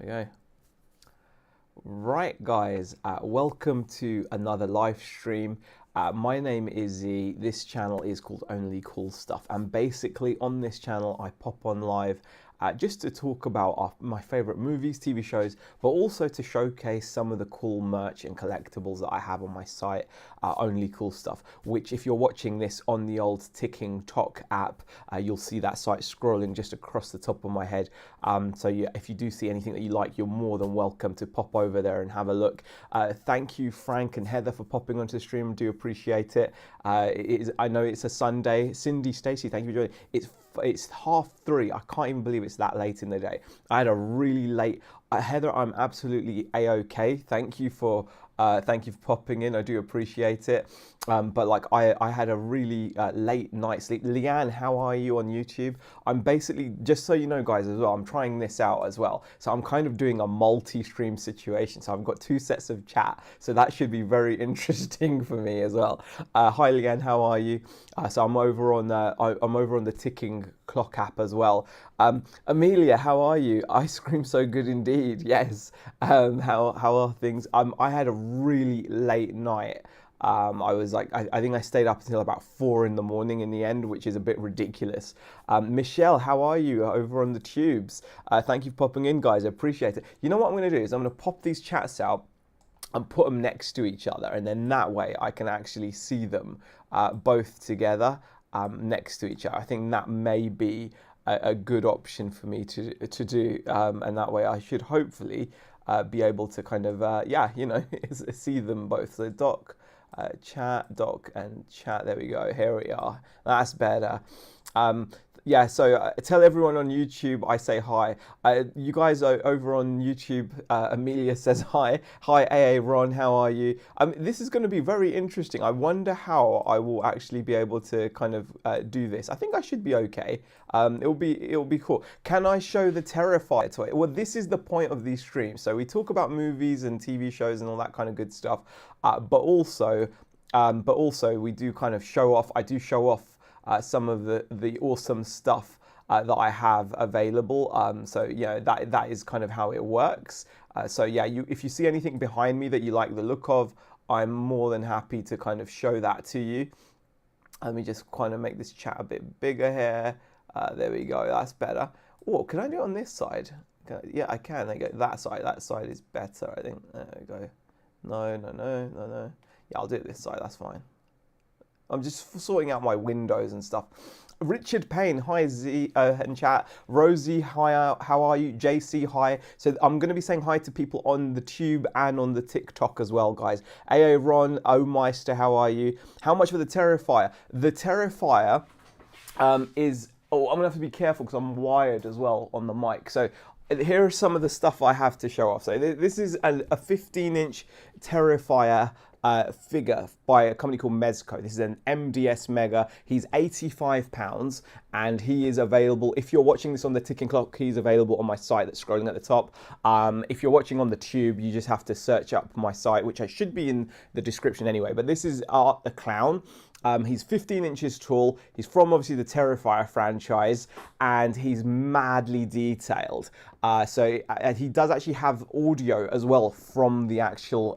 go. Right, guys, welcome to another live stream. My name is Z. This channel is called Only Cool Stuff, and basically on this channel I pop on live just to talk about my favorite movies, TV shows, but also to showcase some of the cool merch and collectibles that I have on my site, Only Cool Stuff, which if you're watching this on the old ticking tock app, you'll see that site scrolling just across the top of my head. So yeah, if you do see anything that you like, you're more than welcome to pop over there and have a look. Thank you, Frank and Heather, for popping onto the stream. Do appreciate it. I know it's a Sunday. Cindy, Stacey, thank you for joining. It's 3:30. I can't even believe it's that late in the day. I had a really late. Heather, I'm absolutely a-okay. Thank you for popping in. I do appreciate it. But like I had a really late night sleep. Leanne, how are you on YouTube? I'm basically, just so you know guys as well, I'm trying this out as well. So I'm kind of doing a multi-stream situation. So I've got two sets of chat. So that should be very interesting for me as well. Hi Leanne, how are you? So I'm over on the ticking clock app as well. Amelia, how are you? Ice cream so good indeed. Yes. How are things? I had a really late night. I was like, I think I stayed up until about 4 in the morning in the end, which is a bit ridiculous. Michelle, how are you over on the tubes? Thank you for popping in, guys. I appreciate it. You know what I'm going to do is I'm going to pop these chats out and put them next to each other, and then that way I can actually see them both together next to each other. I think that may be a good option for me to do, and that way I should hopefully be able to kind of yeah, you know, see them both. So doc, doc and chat, there we go, here we are, that's better. Yeah, so tell everyone on YouTube I say hi. You guys are over on YouTube, Amelia says hi. Hi AA Ron, how are you? This is going to be very interesting. I wonder how I will actually be able to kind of do this. I think I should be okay. It'll be cool. Can I show the Terrifier toy? Well, this is the point of these streams. So we talk about movies and TV shows and all that kind of good stuff, but also we do kind of show off. I do show off some of the awesome stuff that I have available. So yeah, that is kind of how it works. So yeah, if you see anything behind me that you like the look of, I'm more than happy to kind of show that to you. Let me just kind of make this chat a bit bigger here. There we go, that's better. Oh, can I do it on this side? Yeah, I can. There you go. That side is better, I think. There we go. No. Yeah, I'll do it this side, that's fine. I'm just sorting out my windows and stuff. Richard Payne, hi Z in chat. Rosie, hi, how are you? JC, hi. So I'm going to be saying hi to people on the tube and on the TikTok as well, guys. AA Ron, O Meister, how are you? How much for the Terrifier? The Terrifier is... Oh, I'm going to have to be careful because I'm wired as well on the mic. So here are some of the stuff I have to show off. So this is a 15-inch Terrifier figure by a company called Mezco. This is an MDS Mega. He's £85 and he is available. If you're watching this on the ticking clock, he's available on my site that's scrolling at the top. If you're watching on the tube, you just have to search up my site, which I should be in the description anyway. But this is Art the Clown. He's 15 inches tall. He's from obviously the Terrifier franchise, and he's madly detailed. So he does actually have audio as well from the actual.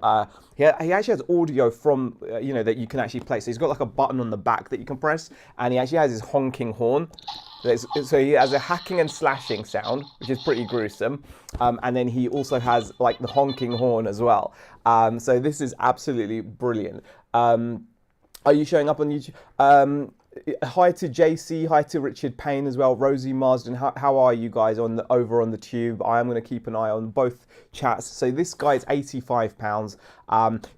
He actually has audio from you know, that you can actually play. So he's got like a button on the back that you can press, and he actually has his honking horn. So he has a hacking and slashing sound, which is pretty gruesome, and then he also has like the honking horn as well. So this is absolutely brilliant. Are you showing up on YouTube? Hi to JC, hi to Richard Payne as well, Rosie Marsden. How are you guys over on the tube? I am going to keep an eye on both chats. So this guy is £85.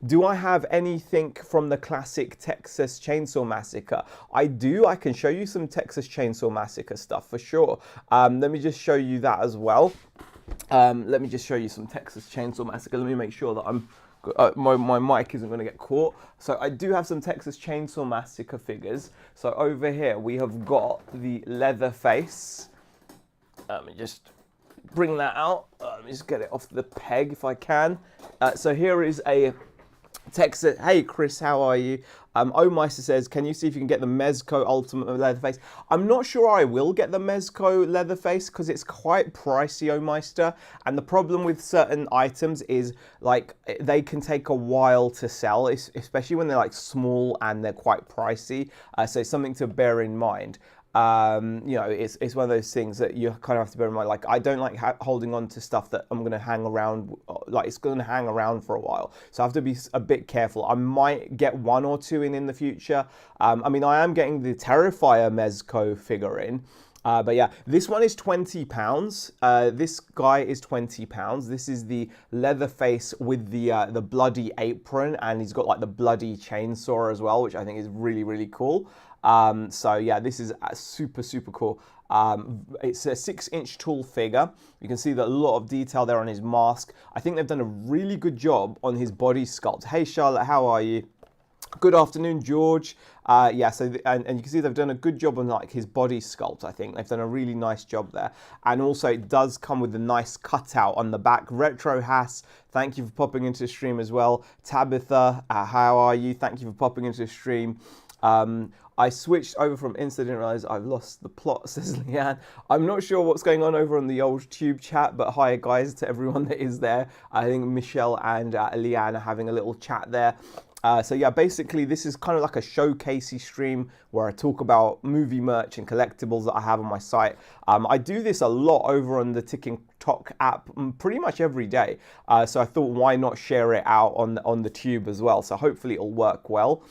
Do I have anything from the classic Texas Chainsaw Massacre? I do. I can show you some Texas Chainsaw Massacre stuff for sure. Let me just show you that as well. Let me just show you some Texas Chainsaw Massacre. Let me make sure that I'm... my mic isn't going to get caught. So I do have some Texas Chainsaw Massacre figures. So over here we have got the Leatherface. Let me just bring that out. Let me just get it off the peg if I can. So here is a Texas, hey Chris, how are you? Omeister says, can you see if you can get the Mezco Ultimate Leatherface? I'm not sure I will get the Mezco Leatherface because it's quite pricey, Omeister. And the problem with certain items is like they can take a while to sell, especially when they're like small and they're quite pricey. So it's something to bear in mind. You know, it's one of those things that you kind of have to bear in mind. Like, I don't like holding on to stuff that I'm going to hang around, like it's going to hang around for a while. So I have to be a bit careful. I might get one or two in the future. I mean, I am getting the Terrifier Mezco figure in. But yeah, this one is £20. This guy is £20. This is the Leatherface with the bloody apron, and he's got like the bloody chainsaw as well, which I think is really, really cool. So yeah, this is super, super cool. It's a 6-inch tall figure. You can see that a lot of detail there on his mask. I think they've done a really good job on his body sculpt. Hey Charlotte, how are you? Good afternoon, George. Yeah, so and you can see they've done a good job on like his body sculpt. I think they've done a really nice job there, and also it does come with a nice cutout on the back. Retro Hass, thank you for popping into the stream as well. Tabitha, how are you? Thank you for popping into the stream. I switched over from Insta, didn't realize I've lost the plot, says Leanne. I'm not sure what's going on over on the old tube chat, but hi guys to everyone that is there. I think Michelle and Leanne are having a little chat there. So yeah, basically this is kind of like a showcasey stream where I talk about movie merch and collectibles that I have on my site. I do this a lot over on the TikTok app pretty much every day. So I thought, why not share it out on the tube as well? So hopefully it'll work well.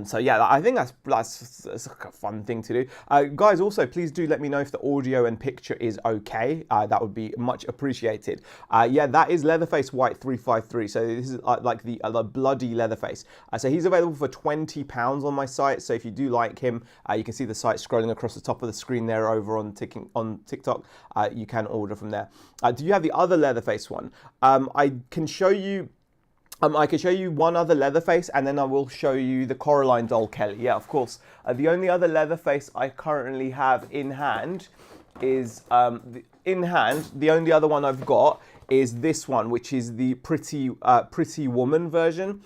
So yeah, I think that's like a fun thing to do. Guys, also, please do let me know if the audio and picture is okay. That would be much appreciated. Yeah, that is Leatherface White 353. So this is like the bloody Leatherface. So he's available for £20 on my site. So if you do like him, you can see the site scrolling across the top of the screen there over on TikTok. You can order from there. Do you have the other Leatherface one? I can show you. I can show you one other Leatherface, and then I will show you the Coraline doll, Kelly. Yeah, of course. The only other Leatherface I currently have in hand is, the only other one I've got is this one, which is the Pretty Woman version.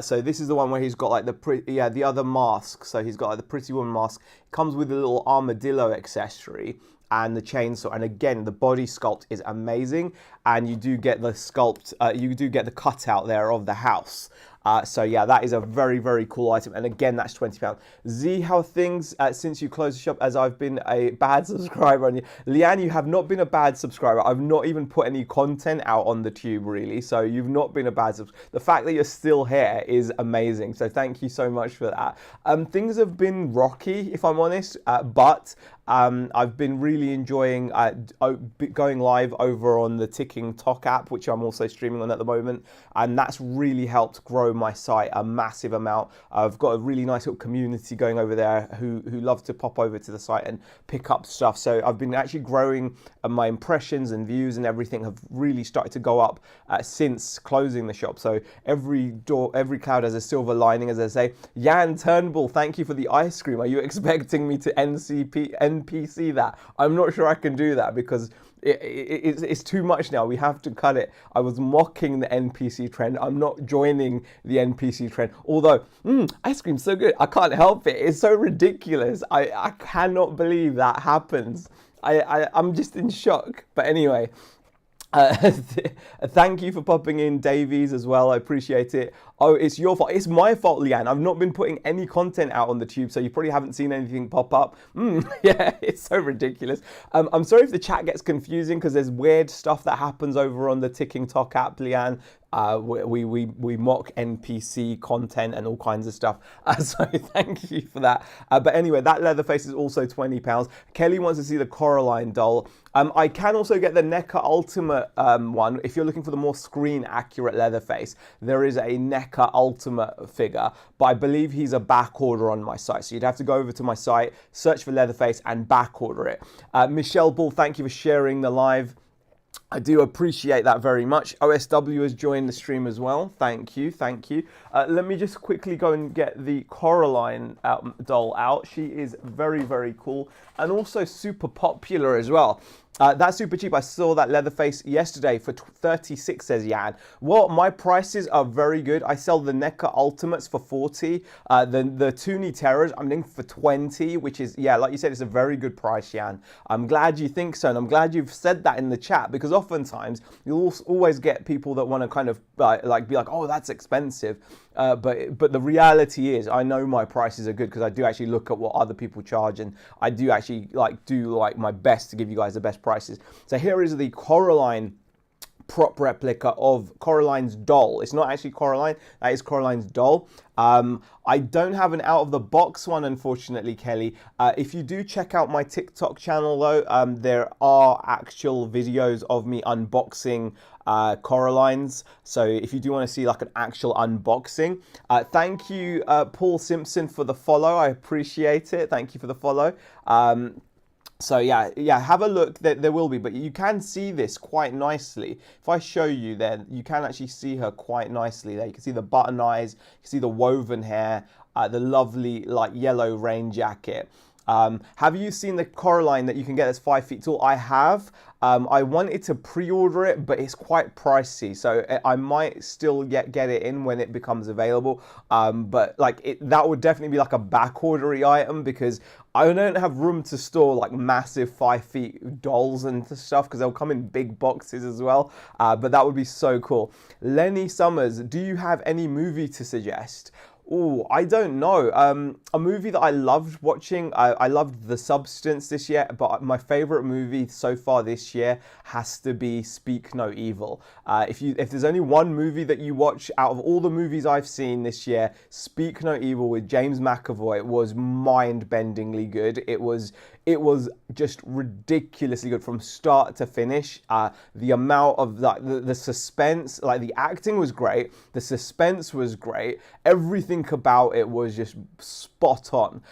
So this is the one where he's got like the other mask. So he's got like the Pretty Woman mask. It comes with a little armadillo accessory and the chainsaw, and again the body sculpt is amazing, and you do get the sculpt, you do get the cutout there of the house. So yeah, that is a very, very cool item, and again that's £20. Z, how are things since you closed the shop, as I've been a bad subscriber on you? Leanne, you have not been a bad subscriber. I've not even put any content out on the tube really, so you've not been a bad subscriber. The fact that you're still here is amazing, so thank you so much for that. Things have been rocky, if I'm honest, but I've been really enjoying going live over on the TikTok app, which I'm also streaming on at the moment, and that's really helped grow my site a massive amount. I've got a really nice little community going over there who love to pop over to the site and pick up stuff. So I've been actually growing, my impressions and views and everything have really started to go up since closing the shop. So every cloud has a silver lining, as I say. Jan Turnbull, thank you for the ice cream. Are you expecting me to NPC that? I'm not sure I can do that because it's too much now. We have to cut it. I was mocking the NPC trend. I'm not joining the NPC trend. Although, ice cream's so good. I can't help it. It's so ridiculous. I cannot believe that happens. I'm just in shock. But anyway, thank you for popping in, Davies, as well. I appreciate it. Oh, it's your fault. It's my fault, Leanne. I've not been putting any content out on the tube, so you probably haven't seen anything pop up. Yeah, it's so ridiculous. I'm sorry if the chat gets confusing because there's weird stuff that happens over on the TikTok app, Leanne. We mock NPC content and all kinds of stuff. So thank you for that. But anyway, that Leatherface is also £20. Kelly wants to see the Coraline doll. I can also get the NECA Ultimate one. If you're looking for the more screen accurate Leatherface, there is a NECA Ultimate figure, but I believe he's a back order on my site. So you'd have to go over to my site, search for Leatherface and back order it. Michelle Ball, thank you for sharing the live. I do appreciate that very much. OSW has joined the stream as well. Thank you, thank you. Let me just quickly go and get the Coraline doll out. She is very, very cool and also super popular as well. That's super cheap. I saw that Leatherface yesterday for 36, says Jan. Well, my prices are very good. I sell the NECA Ultimates for 40. The Toonie Terrors, I'm doing for 20, which is, yeah, like you said, it's a very good price, Jan. I'm glad you think so, and I'm glad you've said that in the chat, because oftentimes you'll always get people that want to kind of be like, oh, that's expensive. But the reality is, I know my prices are good because I do actually look at what other people charge, and I do actually do my best to give you guys the best prices. So here is the Coraline prop replica of Coraline's doll. It's not actually Coraline, that is Coraline's doll. I don't have an out of the box one, unfortunately, Kelly. If you do check out my TikTok channel though, there are actual videos of me unboxing Coralines. So if you do want to see like an actual unboxing, thank you, Paul Simpson, for the follow. I appreciate it. Thank you for the follow. So yeah, have a look. There will be, but you can see this quite nicely. If I show you there, you can actually see her quite nicely there. You can see the button eyes, you can see the woven hair, the lovely like yellow rain jacket. Have you seen the Coraline that you can get that's 5 feet tall? I have. I wanted to pre-order it, but it's quite pricey, so I might still get it in when it becomes available. But like that would definitely be like a back ordery item, because I don't have room to store like massive 5 feet dolls and stuff, because they'll come in big boxes as well. But that would be so cool. Lenny Summers, do you have any movie to suggest? Oh, I don't know. A movie that I loved watching, I loved The Substance this year, but my favorite movie so far this year has to be Speak No Evil. If there's only one movie that you watch out of all the movies I've seen this year, Speak No Evil with James McAvoy was mind-bendingly good. It was just ridiculously good from start to finish. The amount of the suspense, like the acting was great, the suspense was great, everything about it was just spot on.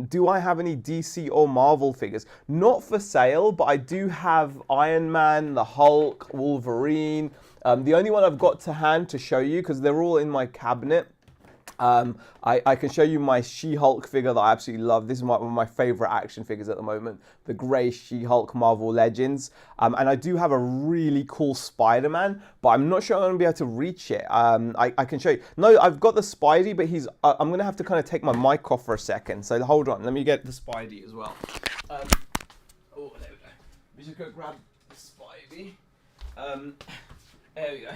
Do I have any DC or Marvel figures? Not for sale, but I do have Iron Man, the Hulk, Wolverine. The only one I've got to hand to show you, because they're all in my cabinet, I can show you my She-Hulk figure that I absolutely love. This is one of my favorite action figures at the moment, the grey She-Hulk Marvel Legends. And I do have a really cool Spider-Man, but I'm not sure I'm going to be able to reach it. I can show you. No, I've got the Spidey, but I'm going to have to kind of take my mic off for a second. So hold on, let me get the Spidey as well. Oh, there we go. Let me just go grab the Spidey. There we go.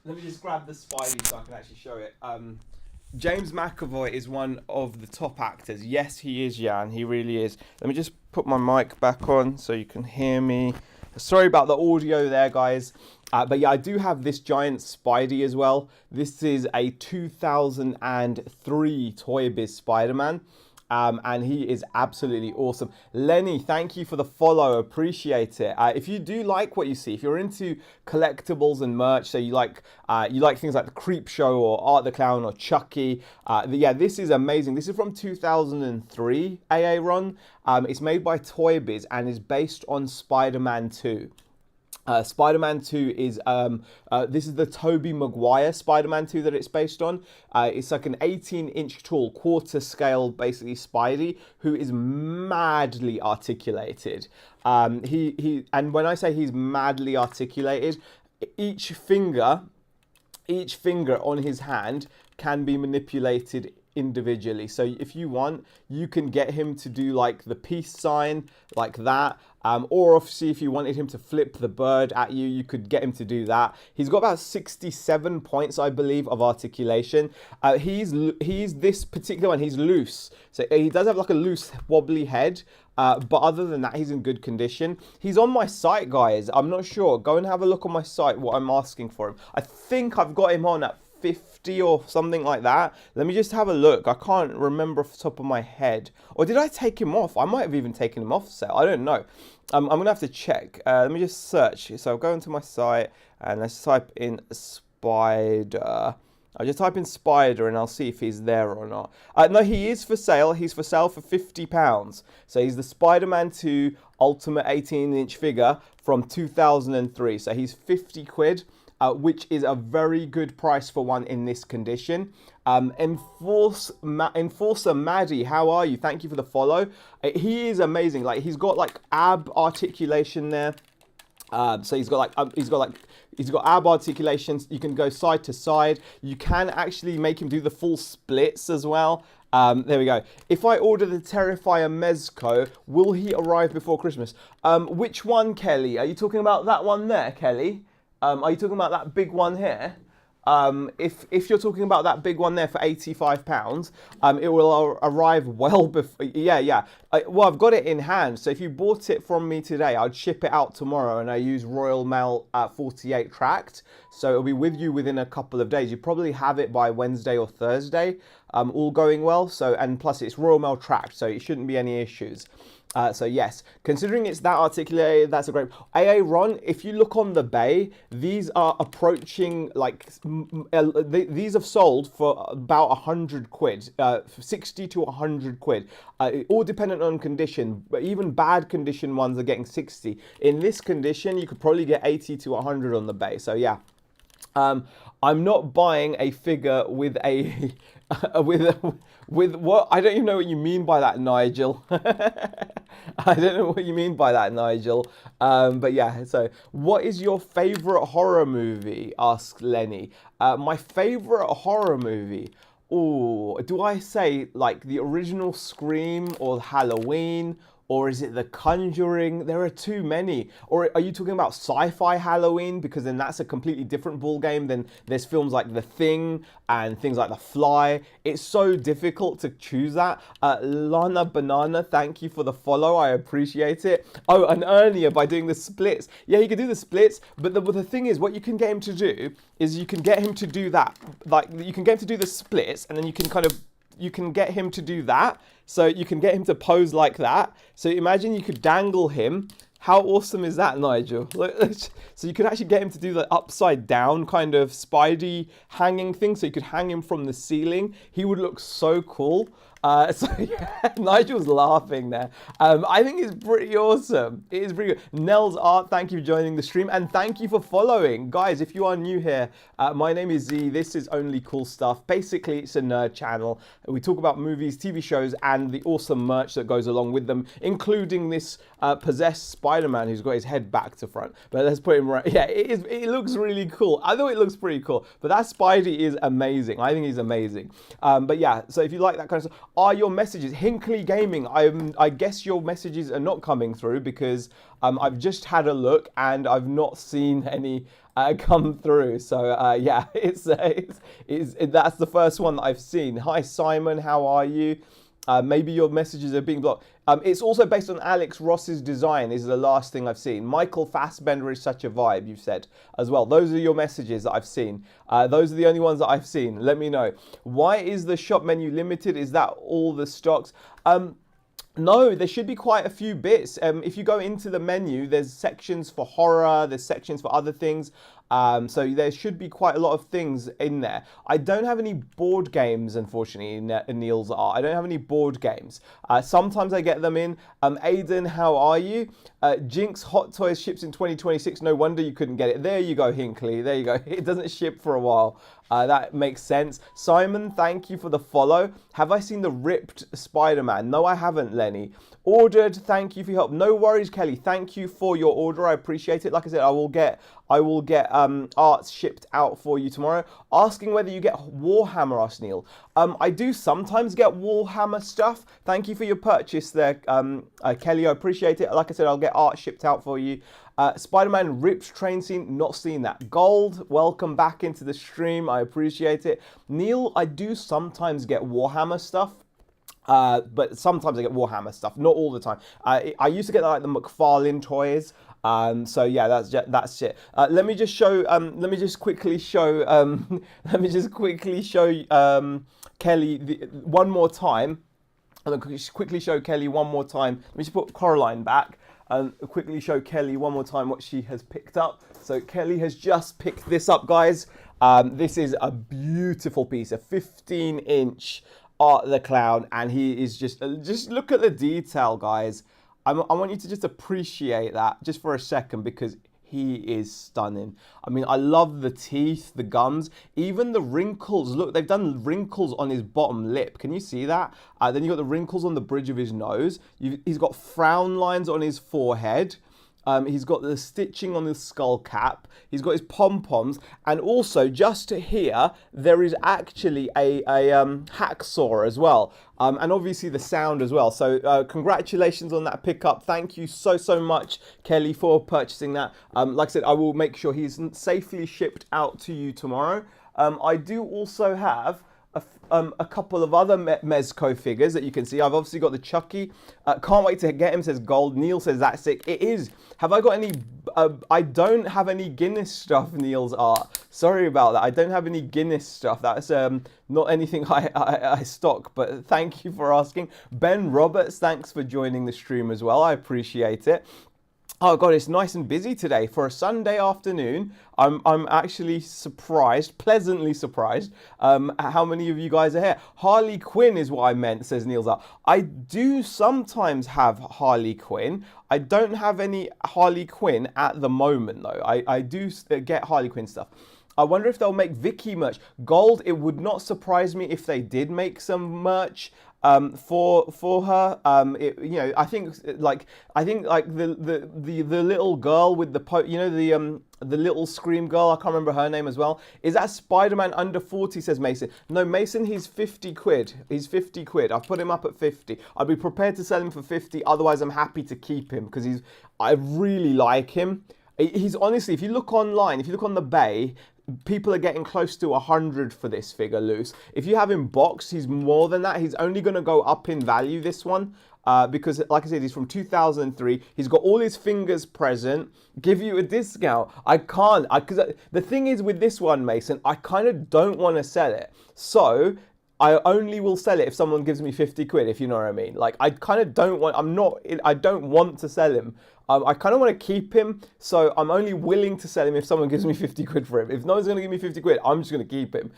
Let me just grab the Spidey so I can actually show it. James McAvoy is one of the top actors. Yes, he is, Jan. He really is. Let me just put my mic back on so you can hear me. Sorry about the audio there, guys. But yeah, I do have this giant Spidey as well. This is a 2003 Toy Biz Spider-Man. And he is absolutely awesome. Lenny, thank you for the follow. Appreciate it. If you do like what you see, if you're into collectibles and merch, so you like things like the Creep Show or Art the Clown or Chucky, yeah, this is amazing. This is from 2003 AA Ron. It's made by Toy Biz and is based on Spider-Man 2. Spider-Man 2 is, this is the Tobey Maguire Spider-Man 2 that it's based on. It's like an 18-inch tall, quarter scale, basically, Spidey, who is madly articulated. And when I say he's madly articulated, each finger on his hand can be manipulated individually. So if you want, you can get him to do like the peace sign like that, or obviously if you wanted him to flip the bird at you, you could get him to do that. He's got about 67 points, I believe, of articulation. He's this particular one, he's loose, so he does have like a loose wobbly head, but other than that, he's in good condition. He's on my site, guys. I'm not sure. Go and have a look on my site what I'm asking for him. I think I've got him on at 50 or something like that. Let me just have a look. I can't remember off the top of my head. Or did I take him off? I might have even taken him off sale. I don't know. I'm going to have to check. Let me just search. So I'll go into my site and let's type in spider. I'll just type in Spider and I'll see if he's there or not. No, he is for sale. He's for sale for £50. So he's the Spider-Man 2 Ultimate 18-inch figure from 2003. So he's 50 quid. Which is a very good price for one in this condition. Enforcer Maddie, how are you? Thank you for the follow. He is amazing. Like, he's got like ab articulation there. So he's got ab articulations. You can go side to side. You can actually make him do the full splits as well. There we go. If I order the Terrifier Mezco, will he arrive before Christmas? Which one, Kelly? Are you talking about that one there, Kelly? Are you talking about that big one here? If you're talking about that big one there for £85, it will arrive well before. Yeah. Well, I've got it in hand. So if you bought it from me today, I'd ship it out tomorrow, and I use Royal Mail 48 tracked. So it'll be with you within a couple of days. You probably have it by Wednesday or Thursday, all going well. So, and plus it's Royal Mail tracked, so it shouldn't be any issues. So yes, considering it's that articulated, that's a great. AA Ron, if you look on the bay, these are approaching like these have sold for about 100 quid, 60 to 100 quid, all dependent on condition. But even bad condition ones are getting 60. In this condition, you could probably get 80 to 100 on the bay. So yeah. I'm not buying a figure with a with what? I don't even know what you mean by that, Nigel. I don't know what you mean by that, Nigel. But yeah, so what is your favorite horror movie? Asks Lenny. My favorite horror movie. Oh, do I say like the original Scream or Halloween? Or is it The Conjuring? There are too many. Or are you talking about sci-fi Halloween? Because then that's a completely different ball game. Then there's films like The Thing and things like The Fly. It's so difficult to choose that. Lana Banana, thank you for the follow. I appreciate it. Oh, and earlier by doing the splits. Yeah, you can do the splits. But the thing is, what you can get him to do is you can get him to do that. Like, you can get him to do the splits, and then you can get him to do that. So you can get him to pose like that. So imagine you could dangle him. How awesome is that, Nigel? So you could actually get him to do the upside down kind of Spidey hanging thing. So you could hang him from the ceiling. He would look so cool. So yeah, Nigel's laughing there. I think it's pretty awesome. It is pretty good. Nels Art, thank you for joining the stream, and thank you for following. Guys, if you are new here, my name is Z. This is Only Cool Stuff. Basically, it's a nerd channel. We talk about movies, TV shows, and the awesome merch that goes along with them, including this possessed Spider-Man who's got his head back to front. But let's put him right. Yeah, it looks really cool. I thought it looks pretty cool. But that Spidey is amazing. I think he's amazing. But yeah, so if you like that kind of stuff, are your messages Hinkley Gaming? I guess your messages are not coming through because I've just had a look and I've not seen any come through. So yeah, it's that's the first one that I've seen. Hi Simon, how are you? Maybe your messages are being blocked. It's also based on Alex Ross's design, is the last thing I've seen. Michael Fassbender is such a vibe, you've said as well. Those are your messages that I've seen. Those are the only ones that I've seen. Let me know. Why is the shop menu limited? Is that all the stocks? No, there should be quite a few bits. If you go into the menu, there's sections for horror, there's sections for other things. So there should be quite a lot of things in there. I don't have any board games, unfortunately, in Neil's art. I don't have any board games. Sometimes I get them in. Aiden, how are you? Jinx Hot Toys ships in 2026. No wonder you couldn't get it. There you go, Hinkley. There you go. It doesn't ship for a while. That makes sense. Simon, thank you for the follow. Have I seen the ripped Spider-Man? No, I haven't, Lenny. Ordered, thank you for your help. No worries, Kelly. Thank you for your order. I appreciate it. Like I said, I will get arts shipped out for you tomorrow. Asking whether you get Warhammer, asked Neil. I do sometimes get Warhammer stuff. Thank you for your purchase there, Kelly. I appreciate it. Like I said, I'll get art shipped out for you. Spider-Man ripped train scene, not seen that. Gold, welcome back into the stream. I appreciate it. Neil, I do sometimes get Warhammer stuff. But sometimes I get Warhammer stuff, not all the time. I used to get like the McFarlane toys. So yeah, that's it. Let me just show. Let me just quickly show. Let me just quickly show Kelly one more time. I'm gonna quickly show Kelly one more time. Let me just put Coraline back and quickly show Kelly one more time what she has picked up. So Kelly has just picked this up, guys. This is a beautiful piece, a 15-inch Art the Clown, and he is just look at the detail, guys. I want you to just appreciate that just for a second, because he is stunning. I mean, I love the teeth, the gums, even the wrinkles. Look, they've done wrinkles on his bottom lip. Can you see that? Then you've got the wrinkles on the bridge of his nose. He's got frown lines on his forehead. He's got the stitching on his skull cap. He's got his pom-poms. And also, just here, there is actually a hacksaw as well. And obviously the sound as well. So congratulations on that pickup. Thank you so much, Kelly, for purchasing that. Like I said, I will make sure he's safely shipped out to you tomorrow. I do also have a couple of other Mezco figures that you can see. I've obviously got the Chucky. Can't wait to get him, says Gold. Neil says that's sick. It is. Have I got any? I don't have any Guinness stuff, Neil's art. Sorry about that. I don't have any Guinness stuff. That's not anything I stock, but thank you for asking. Ben Roberts, thanks for joining the stream as well. I appreciate it. Oh God, it's nice and busy today for a Sunday afternoon. I'm actually surprised, pleasantly surprised, how many of you guys are here. Harley Quinn is what I meant, says Niels Art. I do sometimes have Harley Quinn. I don't have any Harley Quinn at the moment though. I do get Harley Quinn stuff. I wonder if they'll make Vicky merch. Gold, it would not surprise me if they did make some merch for her. You know, I think like the little girl with the the little Scream girl, I can't remember her name as well. Is that Spider-Man under 40, says Mason. No, Mason, he's 50 quid. He's 50 quid. I've put him up at 50. I'd be prepared to sell him for 50. Otherwise, I'm happy to keep him because I really like him. He's honestly, if you look online, if you look on the Bay, people are getting close to 100 for this figure loose. If you have him boxed, he's more than that. He's only going to go up in value, this one, because like I said, he's from 2003. He's got all his fingers present. Give you a discount. I can't, because the thing is with this one, Mason, I kind of don't want to sell it. So I only will sell it if someone gives me 50 quid, if you know what I mean. Like, I kind of don't want, I don't want to sell him. I kind of want to keep him, so I'm only willing to sell him if someone gives me 50 quid for him. If no one's going to give me 50 quid, I'm just going to keep him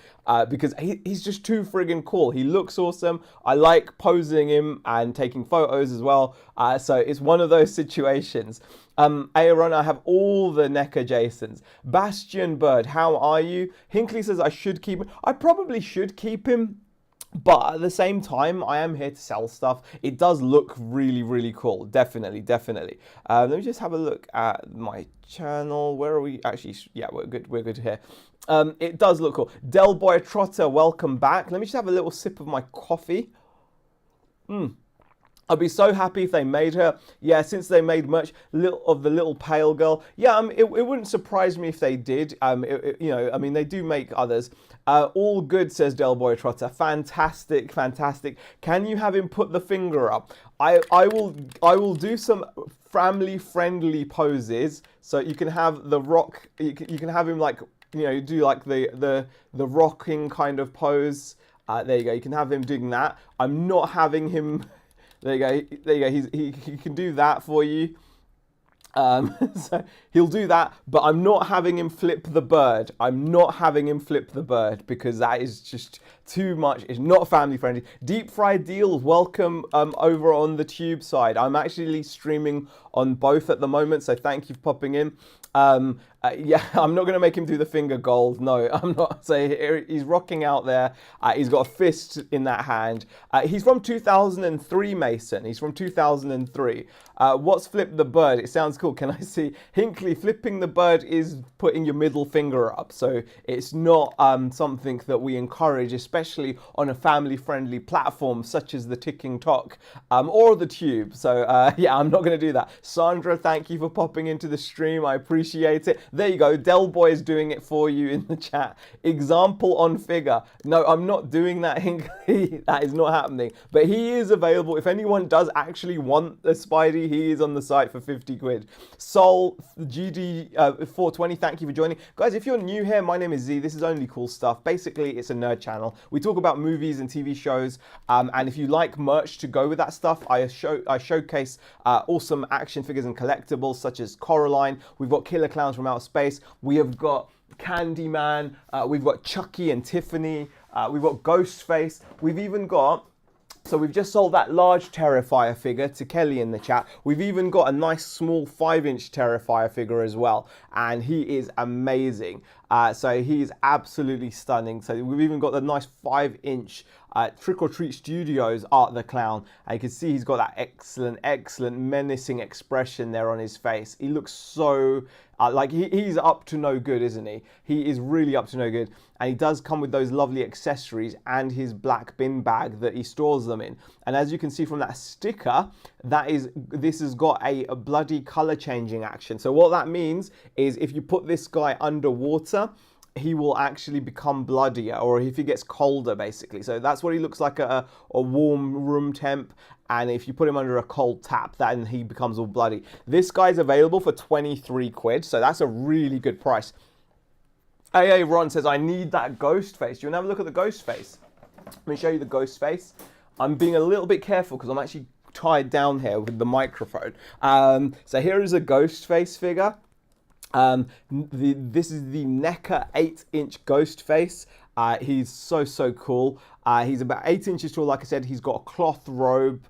because he's just too friggin' cool. He looks awesome. I like posing him and taking photos as well. So it's one of those situations. Aaron, I have all the NECA Jasons. Bastion Bird, how are you? Hinkley says I should keep him. I probably should keep him. But at the same time, I am here to sell stuff. It does look really, really cool. Definitely. Let me just have a look at my channel. Where are we? Actually, yeah, we're good here. It does look cool. Del Boy Trotter, welcome back. Let me just have a little sip of my coffee. I'd be so happy if they made her. Yeah, since they made merch of the little pale girl. Yeah, it wouldn't surprise me if they did. You know, I mean, they do make others. All good, says Del Boy Trotter. Fantastic. Can you have him put the finger up? I will do some family-friendly poses. So you can have the rock. You can have him like, you know, do like the rocking kind of pose. There you go. You can have him doing that. I'm not having him. There you go. He can do that for you. So he'll do that, but I'm not having him flip the bird. Because that is just too much. It's not family friendly. Deep Fried Deals, welcome over on the Tube side. I'm actually streaming on both at the moment, so thank you for popping in. Yeah, I'm not going to make him do the finger gold. No, I'm not. So he's rocking out there. He's got a fist in that hand. He's from 2003, Mason. He's from 2003. What's Flip the Bird? It sounds cool. Can I see? Hinkley, flipping the bird is putting your middle finger up. So it's not something that we encourage, especially on a family-friendly platform such as the Ticking Tock or the Tube. So yeah, I'm not going to do that. Sandra, thank you for popping into the stream. I appreciate it. There you go. Del Boy is doing it for you in the chat. Example on figure. No, I'm not doing that, Hinkley. That is not happening. But he is available. If anyone does actually want a Spidey, he is on the site for 50 quid. Sol GD420, thank you for joining. Guys, if you're new here, my name is Z. This is Only Cool Stuff. Basically, it's a nerd channel. We talk about movies and TV shows. And if you like merch to go with that stuff, I showcase awesome action figures and collectibles such as Coraline. We've got Killer Clowns from Outer Space. We have got Candyman, we've got Chucky and Tiffany, we've got Ghostface, we've even got, so we've just sold that large Terrifier figure to Kelly in the chat. We've even got a nice small 5-inch Terrifier figure as well, and he is amazing. So he is absolutely stunning. So we've even got the nice 5-inch Trick or Treat Studios Art the Clown, and you can see he's got that excellent menacing expression there on his face. He looks so like he's up to no good, isn't he? He is really up to no good, and he does come with those lovely accessories and his black bin bag that he stores them in. And as you can see from that sticker, this has got a bloody color changing action. So what that means is if you put this guy underwater, he will actually become bloodier, or if he gets colder, basically. So that's what he looks like at a warm room temp, and if you put him under a cold tap, then he becomes all bloody. This guy's available for 23 quid, so that's a really good price. AA Ron says, I need that ghost face. Do you want to have a look at the ghost face? Let me show you the ghost face. I'm being a little bit careful because I'm actually tied down here with the microphone. So here is a ghost face figure. This is the NECA 8-inch ghost face. He's so cool. He's about 8 inches tall. Like I said, he's got a cloth robe.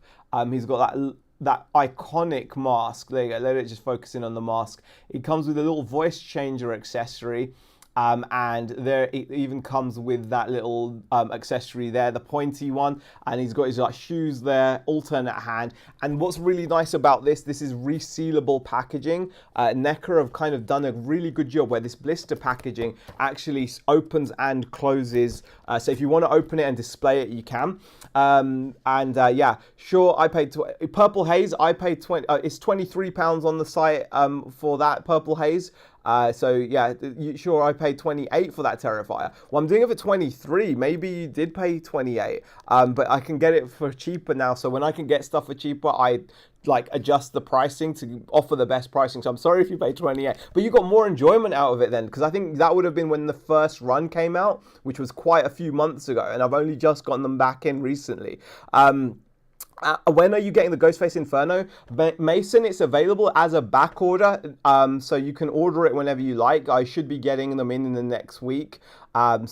He's got that iconic mask. There you go. Let it just focus in on the mask. It comes with a little voice changer accessory. And there it even comes with that little accessory there, the pointy one, and he's got his like shoes there, alternate hand. And what's really nice about this is resealable packaging. NECA have kind of done a really good job where this blister packaging actually opens and closes. So if you want to open it and display it, you can. Yeah, sure, I paid Purple Haze. I paid it's £23 on the site for that Purple Haze. So yeah, sure, I paid 28 for that Terrifier. Well, I'm doing it for 23. Maybe you did pay 28, but I can get it for cheaper now. So when I can get stuff for cheaper, I like adjust the pricing to offer the best pricing. So I'm sorry if you paid 28, but you got more enjoyment out of it then, because I think that would have been when the first run came out, which was quite a few months ago, and I've only just gotten them back in recently. When are you getting the Ghostface Inferno? Mason, it's available as a back order, so you can order it whenever you like. I should be getting them in the next week. But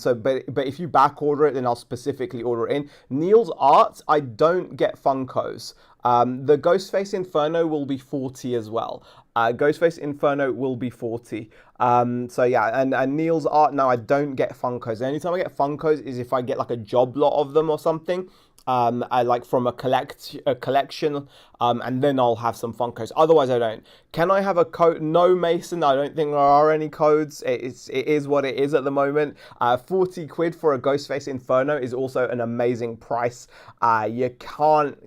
if you back order it, then I'll specifically order it in. Neil's Art, I don't get Funkos. The Ghostface Inferno will be 40 as well. Ghostface Inferno will be 40. So yeah, and Neil's Art, no, I don't get Funkos. The only time I get Funkos is if I get like a job lot of them or something. I like from a collection, and then I'll have some Funkos. Otherwise, I don't. Can I have a code? No, Mason, I don't think there are any codes. It is what it is at the moment. 40 quid for a Ghostface Inferno is also an amazing price. You can't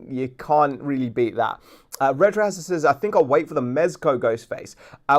really beat that. Red Razor says, I think I'll wait for the Mezco Ghostface.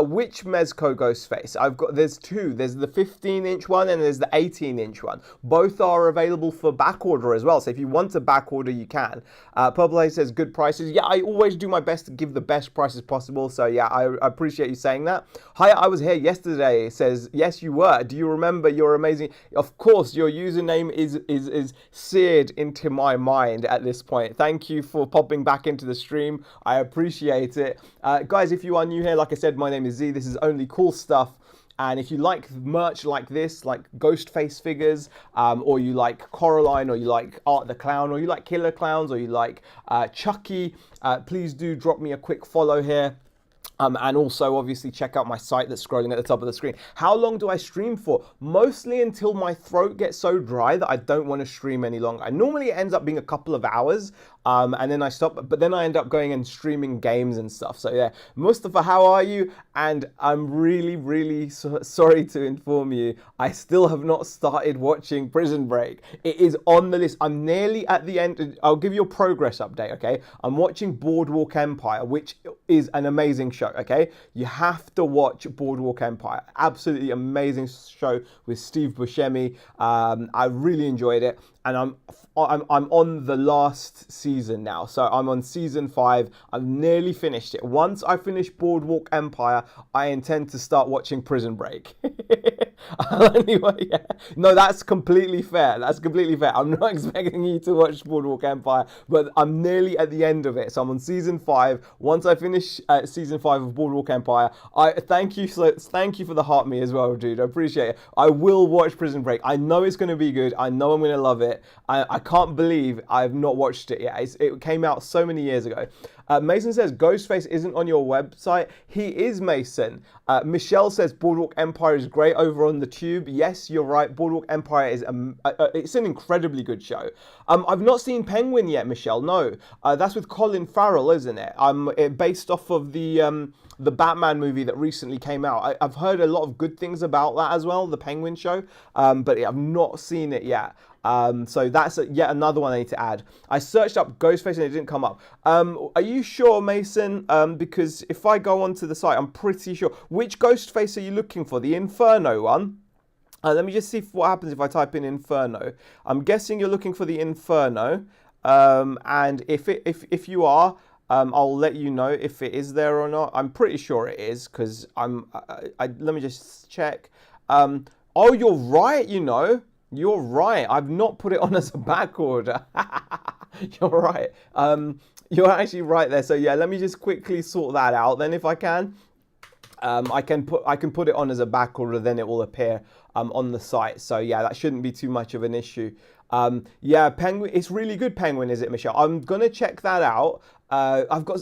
Which Mezco Ghostface? There's two. There's the 15-inch one and there's the 18-inch one. Both are available for back order as well. So if you want to back order, you can. Purple Haze says, good prices. Yeah, I always do my best to give the best prices possible. So yeah, I appreciate you saying that. Hi, I was here yesterday. Says, yes, you were. Do you remember? You're amazing. Of course, your username is seared into my mind at this point. Thank you for popping back into the stream. I appreciate it. Guys, if you are new here, like I said, my name is Z. This is Only Cool Stuff. And if you like merch like this, like Ghostface figures, or you like Coraline, or you like Art the Clown, or you like Killer Clowns, or you like Chucky, please do drop me a quick follow here. And also, obviously, check out my site that's scrolling at the top of the screen. How long do I stream for? Mostly until my throat gets so dry that I don't want to stream any longer. Normally, it ends up being a couple of hours, and then I stop. But then I end up going and streaming games and stuff. So yeah, Mustafa, how are you? And I'm really sorry to inform you, I still have not started watching Prison Break. It is on the list. I'm nearly at the end. I'll give you a progress update, okay? I'm watching Boardwalk Empire, which is an amazing show, okay? You have to watch Boardwalk Empire. Absolutely amazing show with Steve Buscemi. I really enjoyed it. And I'm on the last season now. So I'm on season 5. I've nearly finished it. Once I finish Boardwalk Empire, I intend to start watching Prison Break. Anyway, yeah. No, that's completely fair. That's completely fair. I'm not expecting you to watch Boardwalk Empire, but I'm nearly at the end of it. So I'm on season 5. Once I finish finish season 5 of Boardwalk Empire. I thank you for the heart me as well, dude. I appreciate it. I will watch Prison Break. I know it's going to be good. I know I'm going to love it. I can't believe I've not watched it yet. It came out so many years ago. Mason says Ghostface isn't on your website. He is, Mason. Michelle says Boardwalk Empire is great over on the Tube. Yes, you're right. Boardwalk Empire is it's an incredibly good show. I've not seen Penguin yet, Michelle. No, that's with Colin Farrell, isn't it? Based off of the Batman movie that recently came out. I've heard a lot of good things about that as well, the Penguin show, but I've not seen it yet. So that's yet another one I need to add. I searched up Ghostface and it didn't come up. Are you sure, Mason? Because if I go onto the site, I'm pretty sure. Which Ghostface are you looking for? The Inferno one? Let me just see what happens if I type in Inferno. I'm guessing you're looking for the Inferno. And if you are, I'll let you know if it is there or not. I'm pretty sure it is because let me just check. Oh, you're right, you know. You're right. I've not put it on as a back order. You're right. You're actually right there. So yeah, let me just quickly sort that out. Then if I can, I can put it on as a back order. Then it will appear on the site. So yeah, that shouldn't be too much of an issue. Yeah, Penguin. It's really good. Penguin, is it, Michelle? I'm gonna check that out.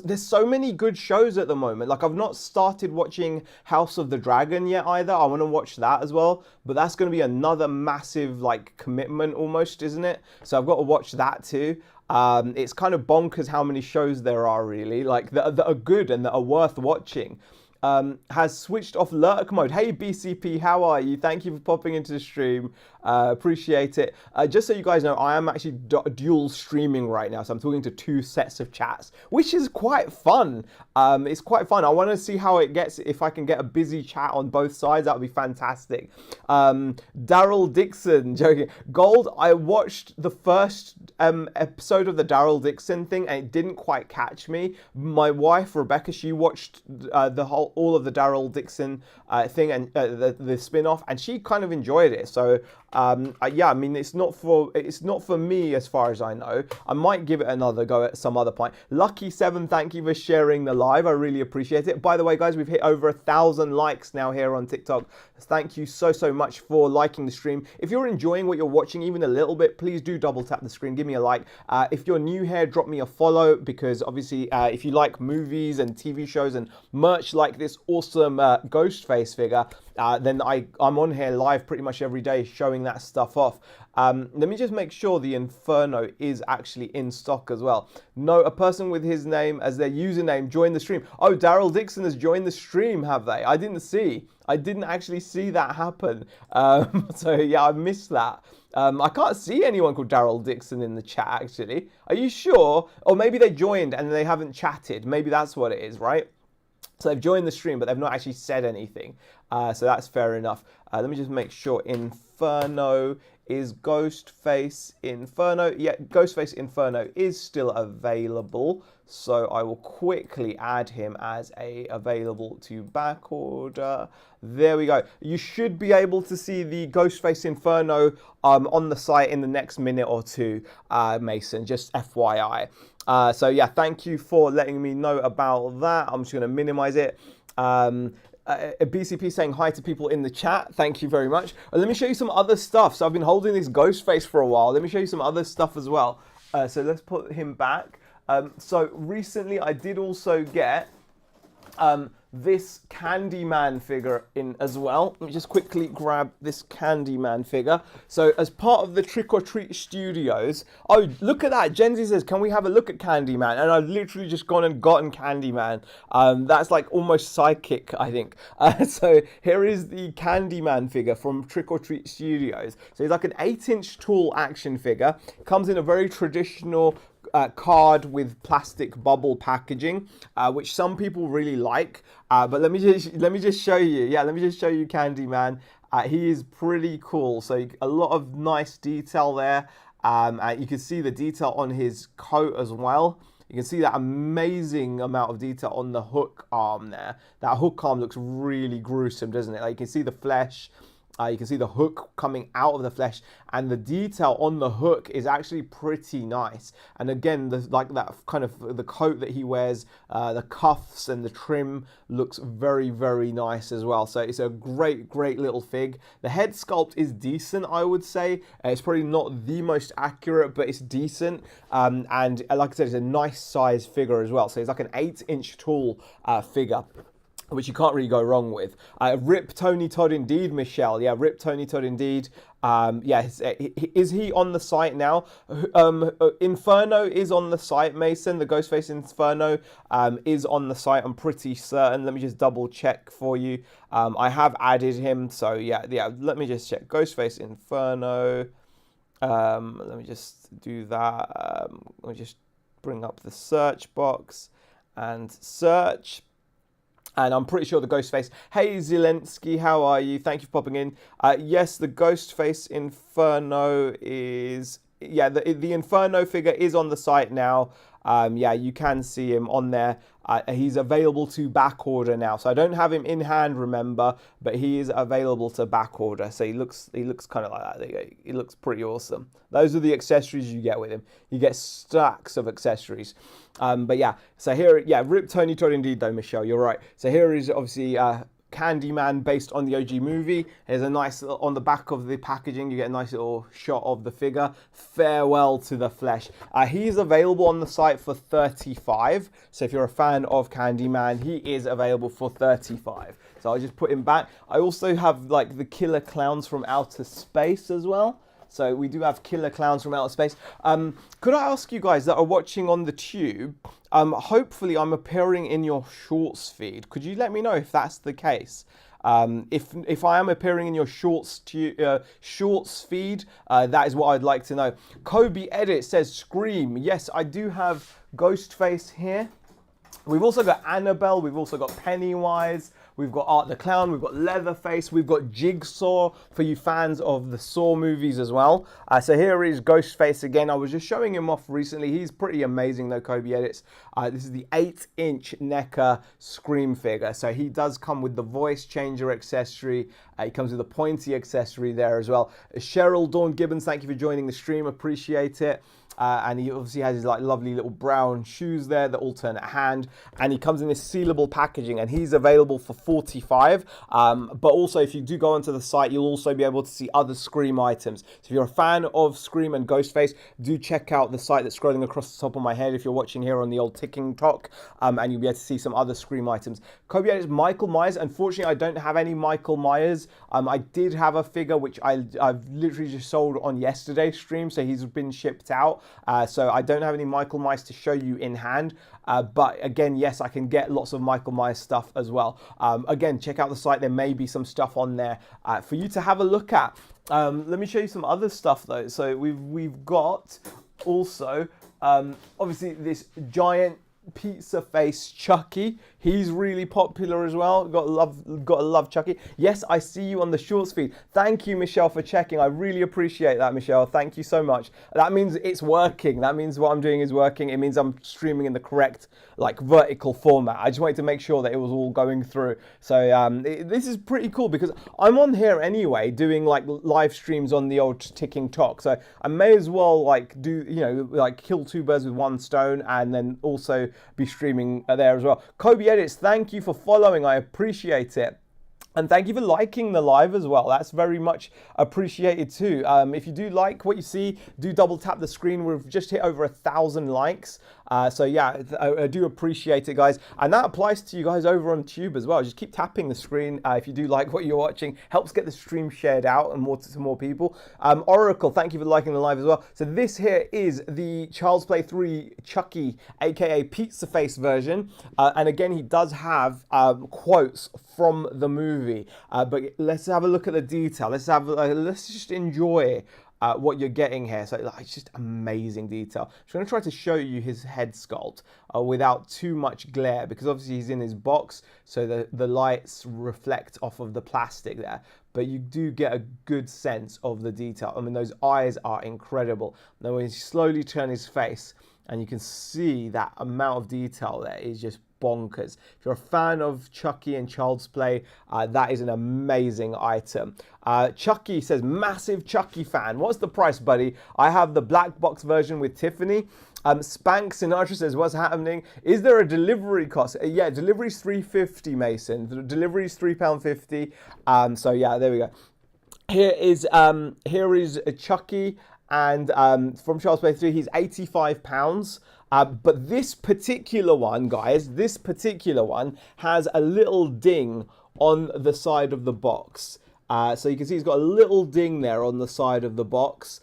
There's so many good shows at the moment. Like I've not started watching House of the Dragon yet either. I want to watch that as well, but that's going to be another massive like commitment almost, isn't it? So I've got to watch that too. It's kind of bonkers how many shows there are really, like that are good and that are worth watching. Has switched off lurk mode. Hey BCP, how are you? Thank you for popping into the stream. Appreciate it. Just so you guys know, I am actually dual streaming right now, so I'm talking to 2 sets of chats, which is quite fun. It's quite fun. I want to see how it gets. If I can get a busy chat on both sides, that would be fantastic. Daryl Dixon, joking. Gold, I watched the first episode of the Daryl Dixon thing, and it didn't quite catch me. My wife Rebecca, she watched all of the Daryl Dixon thing and the spin-off, and she kind of enjoyed it. So yeah, I mean, it's not for me as far as I know. I might give it another go at some other point. Lucky7, thank you for sharing the live. I really appreciate it. By the way, guys, we've hit over 1,000 likes now here on TikTok. Thank you so much for liking the stream. If you're enjoying what you're watching even a little bit, please do double tap the screen, give me a like. If you're new here, drop me a follow, because obviously if you like movies and TV shows and merch like this awesome Ghostface figure, then I'm on here live pretty much every day showing that stuff off. Let me just make sure the Inferno is actually in stock as well. No, a person with his name as their username joined the stream. Oh, Daryl Dixon has joined the stream, have they? I didn't actually see that happen. So yeah, I missed that. I can't see anyone called Daryl Dixon in the chat, actually. Are you sure? Or maybe they joined and they haven't chatted. Maybe that's what it is, right? So they've joined the stream, but they've not actually said anything. So that's fair enough. Let me just make sure Inferno is Ghostface Inferno. Yeah, Ghostface Inferno is still available. So I will quickly add him as available to back order. There we go. You should be able to see the Ghostface Inferno on the site in the next minute or two, Mason, just FYI. So yeah, thank you for letting me know about that. I'm just going to minimize it. BCP saying hi to people in the chat. Thank you very much. Let me show you some other stuff. So I've been holding this Ghostface for a while. Let me show you some other stuff as well. So let's put him back. So recently I did also get this Candyman figure in as well. Let me just quickly grab this Candyman figure. So as part of the Trick or Treat Studios, oh, look at that. Genzi says, can we have a look at Candyman? And I've literally just gone and gotten Candyman. That's like almost sidekick, I think. So here is the Candyman figure from Trick or Treat Studios. So he's like an 8-inch tall action figure. Comes in a very traditional card with plastic bubble packaging, which some people really like. But let me just show you. Yeah, let me just show you Candyman. He is pretty cool. So a lot of nice detail there. You can see the detail on his coat as well. You can see that amazing amount of detail on the hook arm there. That hook arm looks really gruesome, doesn't it? Like you can see the flesh. You can see the hook coming out of the flesh, and the detail on the hook is actually pretty nice. And again, like that kind of the coat that he wears, the cuffs and the trim looks very, very nice as well. So it's a great, great little fig. The head sculpt is decent, I would say. It's probably not the most accurate, but it's decent. And like I said, it's a nice size figure as well. So it's like an 8-inch tall figure, which you can't really go wrong with. Rip Tony Todd indeed, Michelle. Yeah, rip Tony Todd indeed. Is he on the site now? Inferno is on the site, Mason. The Ghostface Inferno is on the site, I'm pretty certain. Let me just double check for you. I have added him, so yeah, let me just check. Ghostface Inferno. Let me just do that. Let me just bring up the search box and search. And I'm pretty sure the Ghostface. Hey, Zelensky, how are you? Thank you for popping in. Yes, the Ghostface Inferno is... Yeah, the Inferno figure is on the site now. Yeah, you can see him on there. He's available to back order now. So I don't have him in hand, remember, but he is available to back order. So he looks kind of like that. There you go. He looks pretty awesome. Those are the accessories you get with him. You get stacks of accessories. But yeah, so here, yeah, rip Tony Todd indeed though, Michelle, you're right. So here is obviously Candyman based on the OG movie. There's a nice, on the back of the packaging, you get a nice little shot of the figure. Farewell to the flesh. He's available on the site for $35. So if you're a fan of Candyman, he is available for $35. So I'll just put him back. I also have like the Killer Clowns from Outer Space as well. So we do have Killer Clowns from Outer Space. Could I ask you guys that are watching on the tube, hopefully I'm appearing in your shorts feed. Could you let me know if that's the case? If I am appearing in your shorts feed, that is what I'd like to know. Kobe Edit says Scream. Yes, I do have Ghostface here. We've also got Annabelle, we've also got Pennywise, we've got Art the Clown, we've got Leatherface, we've got Jigsaw for you fans of the Saw movies as well. So here is Ghostface again. I was just showing him off recently. He's pretty amazing though, Kobe Edits. This is the 8-inch NECA Scream figure. So he does come with the voice changer accessory. He comes with a pointy accessory there as well. Cheryl Dawn Gibbons, thank you for joining the stream, appreciate it. And he obviously has his like lovely little brown shoes there, the alternate hand, and he comes in this sealable packaging, and he's available for $45. But also, if you do go onto the site, you'll also be able to see other Scream items. So if you're a fan of Scream and Ghostface, do check out the site that's scrolling across the top of my head if you're watching here on the old ticking talk, and you'll be able to see some other Scream items. Kobe is Michael Myers. Unfortunately, I don't have any Michael Myers. I did have a figure which I've literally just sold on yesterday's stream, so he's been shipped out. So I don't have any Michael Myers to show you in hand. But again, yes, I can get lots of Michael Myers stuff as well. Again, check out the site. There may be some stuff on there for you to have a look at. Let me show you some other stuff though. So we've got also obviously this giant pizza face Chucky. He's really popular as well. Got to love Chucky. Yes, I see you on the shorts feed. Thank you, Michelle, for checking. I really appreciate that, Michelle. Thank you so much. That means it's working. That means what I'm doing is working. It means I'm streaming in the correct like vertical format. I just wanted to make sure that it was all going through. So this is pretty cool because I'm on here anyway doing like live streams on the old ticking talk. So I may as well like do, you know, like kill two birds with one stone and then also be streaming there as well. Kobe Edits, thank you for following. I appreciate it. And thank you for liking the live as well. That's very much appreciated too. If you do like what you see, do double tap the screen. We've just hit over 1,000 likes. So yeah, I do appreciate it, guys. And that applies to you guys over on Tube as well. Just keep tapping the screen if you do like what you're watching. Helps get the stream shared out and more to more people. Oracle, thank you for liking the live as well. So this here is the Child's Play 3 Chucky, aka Pizza Face version. And again, he does have quotes from the movie. But let's have a look at the detail. Let's just enjoy what you're getting here. So it's just amazing detail. I'm just going to try to show you his head sculpt without too much glare, because obviously he's in his box, so the lights reflect off of the plastic there. But you do get a good sense of the detail. I mean, those eyes are incredible. Now when you slowly turn his face, and you can see that amount of detail there is just bonkers. If you're a fan of Chucky and Child's Play, that is an amazing item. Chucky says, massive Chucky fan. What's the price, buddy? I have the black box version with Tiffany. Spank Sinatra says, what's happening? Is there a delivery cost? Yeah, delivery's $3.50, Mason. The delivery's £3.50. So yeah, there we go. Here is Chucky, and from Child's Play 3, he's £85. But this particular one, guys, this particular one has a little ding on the side of the box. So you can see he's got a little ding there on the side of the box.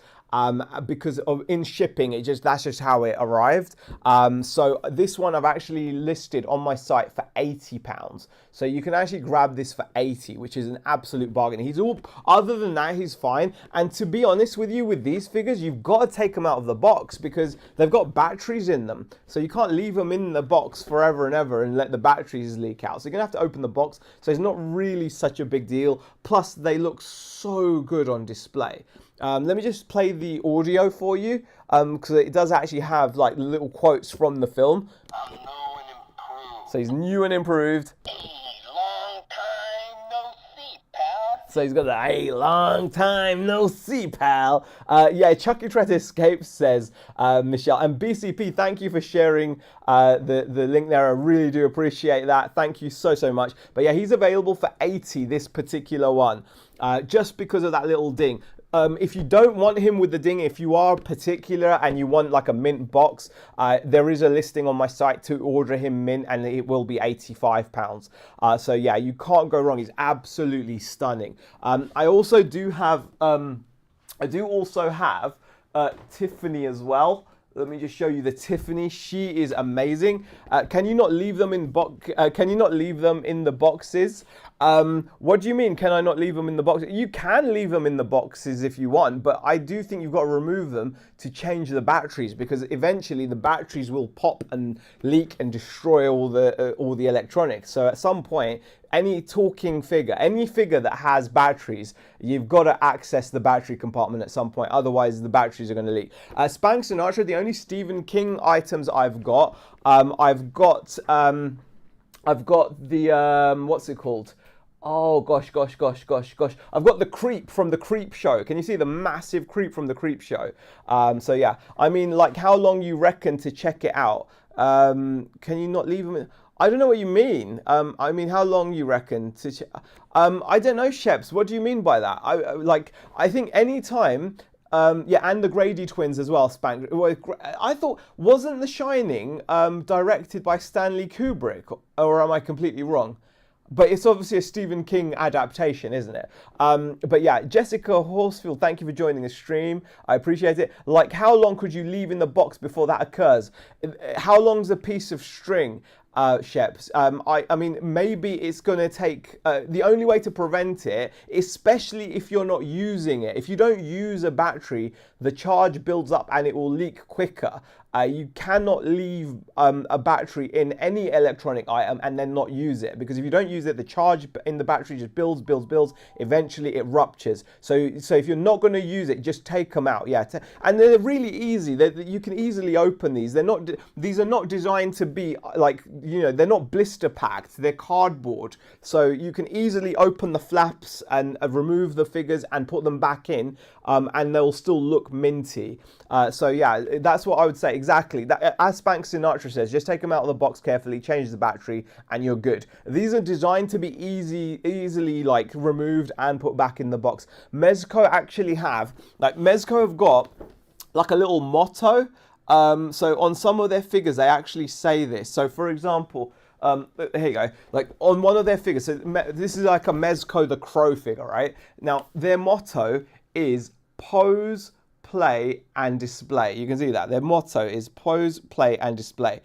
Because of in shipping, that's just how it arrived. So this one I've actually listed on my site for £80. So you can actually grab this for 80, which is an absolute bargain. Other than that, he's fine. And to be honest with you, with these figures, you've got to take them out of the box because they've got batteries in them. So you can't leave them in the box forever and ever and let the batteries leak out. So you're gonna have to open the box. So it's not really such a big deal. Plus, they look so good on display. Let me just play the audio for you, because it does actually have like little quotes from the film. I'm new and improved. So he's new and improved. Long time no see, pal. So he's got a long time no see, pal. Yeah, Chucky Tried to Escape, says Michelle. And BCP, thank you for sharing the link there. I really do appreciate that. Thank you so much. But yeah, he's available for 80, this particular one, just because of that little ding. If you don't want him with the ding, if you are particular and you want like a mint box, there is a listing on my site to order him mint, and it will be £85. So yeah, you can't go wrong. He's absolutely stunning. I also do have Tiffany as well. Let me just show you the Tiffany. She is amazing. Can you not leave them in the boxes? What do you mean? Can I not leave them in the box? You can leave them in the boxes if you want, but I do think you've got to remove them to change the batteries, because eventually the batteries will pop and leak and destroy all the electronics. So at some point, any talking figure, any figure that has batteries, you've got to access the battery compartment at some point. Otherwise, the batteries are going to leak. Spank Sinatra, the only Stephen King items I've got, I've got the, what's it called? Oh, gosh. I've got the Creep from the Creep Show. Can you see the massive Creep from the Creep Show? So yeah, I mean, like, how long you reckon to check it out? Can you not leave them in? I don't know what you mean. I mean, how long you reckon to? I don't know, Sheps. What do you mean by that? I think any time. Yeah, and the Grady twins as well. Spank. I thought, wasn't The Shining directed by Stanley Kubrick, or am I completely wrong? But it's obviously a Stephen King adaptation, isn't it? But yeah, Jessica Horsfield, thank you for joining the stream. I appreciate it. Like, how long could you leave in the box before that occurs? How long's a piece of string? Sheps. I mean, maybe it's going to take, the only way to prevent it, especially if you're not using it, if you don't use a battery, the charge builds up and it will leak quicker. You cannot leave a battery in any electronic item and then not use it, because if you don't use it, the charge in the battery just builds. Eventually it ruptures. So if you're not going to use it, just take them out. Yeah, and they're really easy. You can easily open these. These are not designed to be like, you know, they're not blister packed. They're cardboard. So you can easily open the flaps and remove the figures and put them back in, and they'll still look minty. So yeah, that's what I would say. Exactly. That, as Spank Sinatra says, just take them out of the box carefully, change the battery, and you're good. These are designed to be easily like removed and put back in the box. Mezco actually have got like a little motto. So on some of their figures, they actually say this. So for example, here you go. Like on one of their figures, so this is like a Mezco the Crow figure, right? Now their motto is pose, play and display. You can see that their motto is pose, play and display.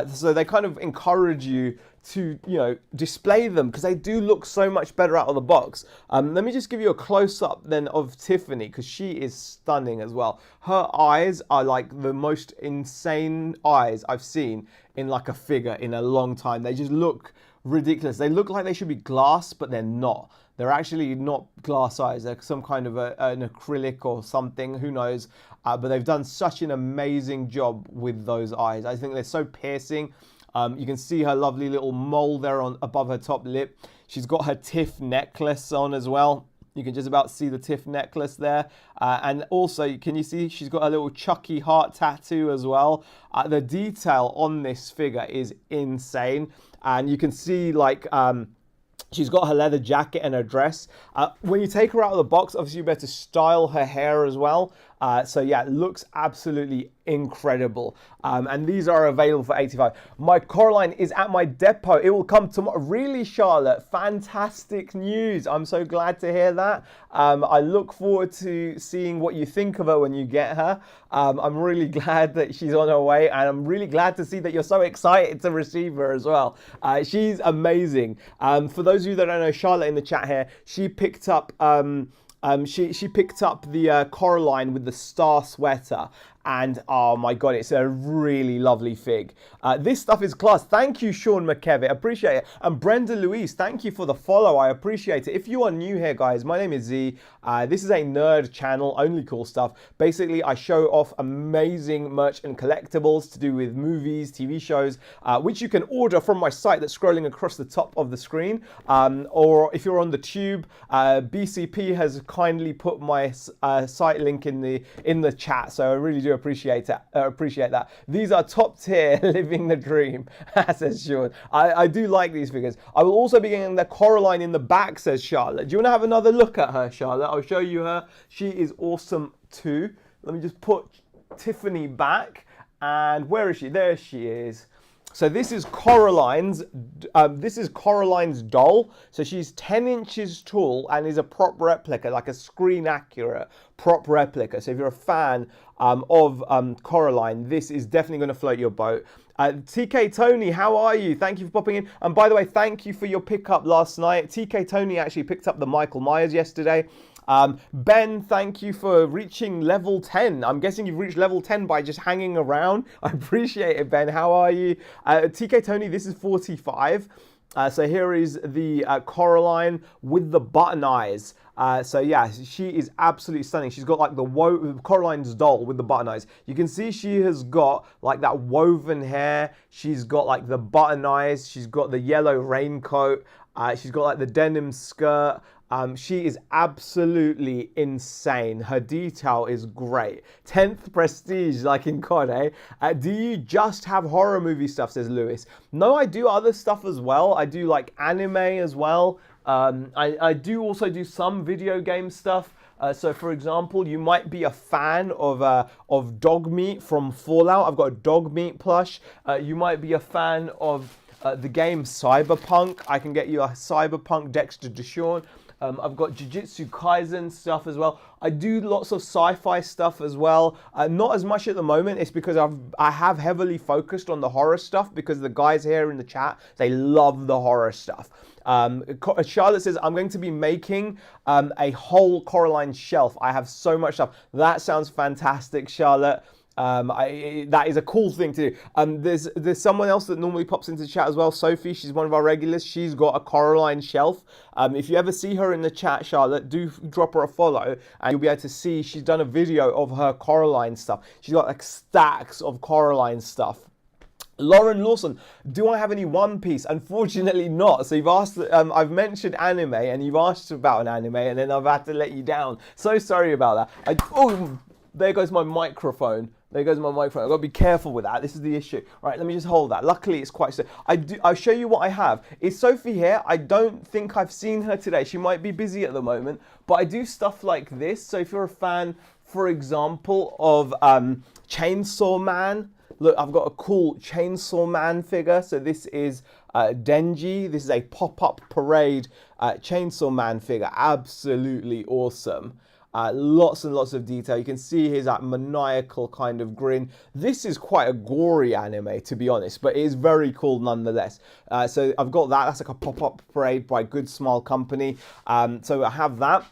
So they kind of encourage you to, you know, display them because they do look so much better out of the box. Let me just give you a close-up then of Tiffany, because she is stunning as well. Her eyes are like the most insane eyes I've seen in like a figure in a long time. They just look ridiculous. They look like they should be glass, but they're not. They're actually not glass eyes. They're some kind of an acrylic or something, who knows. But they've done such an amazing job with those eyes. I think they're so piercing. You can see her lovely little mole there on above her top lip. She's got her Tiff necklace on as well. You can just about see the Tiff necklace there. And also, can you see she's got a little Chucky heart tattoo as well. The detail on this figure is insane. And you can see like... she's got her leather jacket and her dress. When you take her out of the box, obviously you better style her hair as well. So yeah, it looks absolutely incredible. And these are available for $85. My Coraline is at my depot. It will come tomorrow. Really, Charlotte? Fantastic news. I'm so glad to hear that. I look forward to seeing what you think of her when you get her. I'm really glad that she's on her way, and I'm really glad to see that you're so excited to receive her as well. She's amazing. For those of you that don't know, Charlotte in the chat here, she picked up she picked up the Coraline with the star sweater, and oh my god, it's a really lovely fig. This stuff is class. Thank you, Sean McKevitt, appreciate it. And Brenda Louise, thank you for the follow, I appreciate it. If you are new here, guys, my name is Z. This is a nerd channel, only cool stuff. Basically, I show off amazing merch and collectibles to do with movies, TV shows, which you can order from my site that's scrolling across the top of the screen. Or if you're on the tube, BCP has kindly put my site link in the chat, so I really do appreciate that. These are top tier, living the dream, says Sean. I do like these figures. I will also be getting the Coraline in the back, says Charlotte. Do you want to have another look at her, Charlotte? I'll show you her. She is awesome too. Let me just put Tiffany back. And where is she? There she is. So this is Coraline's doll. So she's 10 inches tall and is a prop replica, like a screen accurate prop replica. So if you're a fan of Coraline, this is definitely going to float your boat. TK Tony, how are you? Thank you for popping in. And by the way, thank you for your pickup last night. TK Tony actually picked up the Michael Myers yesterday. Ben, thank you for reaching level 10. I'm guessing you've reached level 10 by just hanging around. I appreciate it, Ben. How are you? TK Tony, this is 45. So here is the Coraline with the button eyes. So yeah, she is absolutely stunning. She's got like the Coraline's doll with the button eyes. You can see she has got like that woven hair. She's got like the button eyes. She's got the yellow raincoat. She's got like the denim skirt. She is absolutely insane. Her detail is great. 10th prestige, like in COD, eh? Do you just have horror movie stuff, says Lewis? No, I do other stuff as well. I do like anime as well. I do also do some video game stuff. So for example, you might be a fan of dog meat from Fallout. I've got a dog meat plush. You might be a fan of the game Cyberpunk. I can get you a Cyberpunk Dexter Deshawn. I've got Jujutsu Kaisen stuff as well. I do lots of sci-fi stuff as well. Not as much at the moment. It's because I have heavily focused on the horror stuff because the guys here in the chat, they love the horror stuff. Charlotte says, I'm going to be making a whole Coraline shelf. I have so much stuff. That sounds fantastic, Charlotte. That is a cool thing to do. There's someone else that normally pops into the chat as well. Sophie, she's one of our regulars. She's got a Coraline shelf. If you ever see her in the chat, Charlotte, do drop her a follow and you'll be able to see she's done a video of her Coraline stuff. She's got like stacks of Coraline stuff. Lauren Lawson, do I have any One Piece? Unfortunately not. So you've asked, I've mentioned anime and you've asked about an anime and then I've had to let you down. So sorry about that. Oh, there goes my microphone. There goes my microphone. I've got to be careful with that. This is the issue. Right, let me just hold that. Luckily, it's quite... I'll show you what I have. Is Sophie here? I don't think I've seen her today. She might be busy at the moment. But I do stuff like this. So if you're a fan, for example, of Chainsaw Man... Look, I've got a cool Chainsaw Man figure. So this is Denji. This is a pop-up parade Chainsaw Man figure. Absolutely awesome. Lots and lots of detail. You can see his maniacal kind of grin. This is quite a gory anime, to be honest, but it is very cool nonetheless. So I've got that. That's like a pop-up parade by Good Smile Company. So I have that.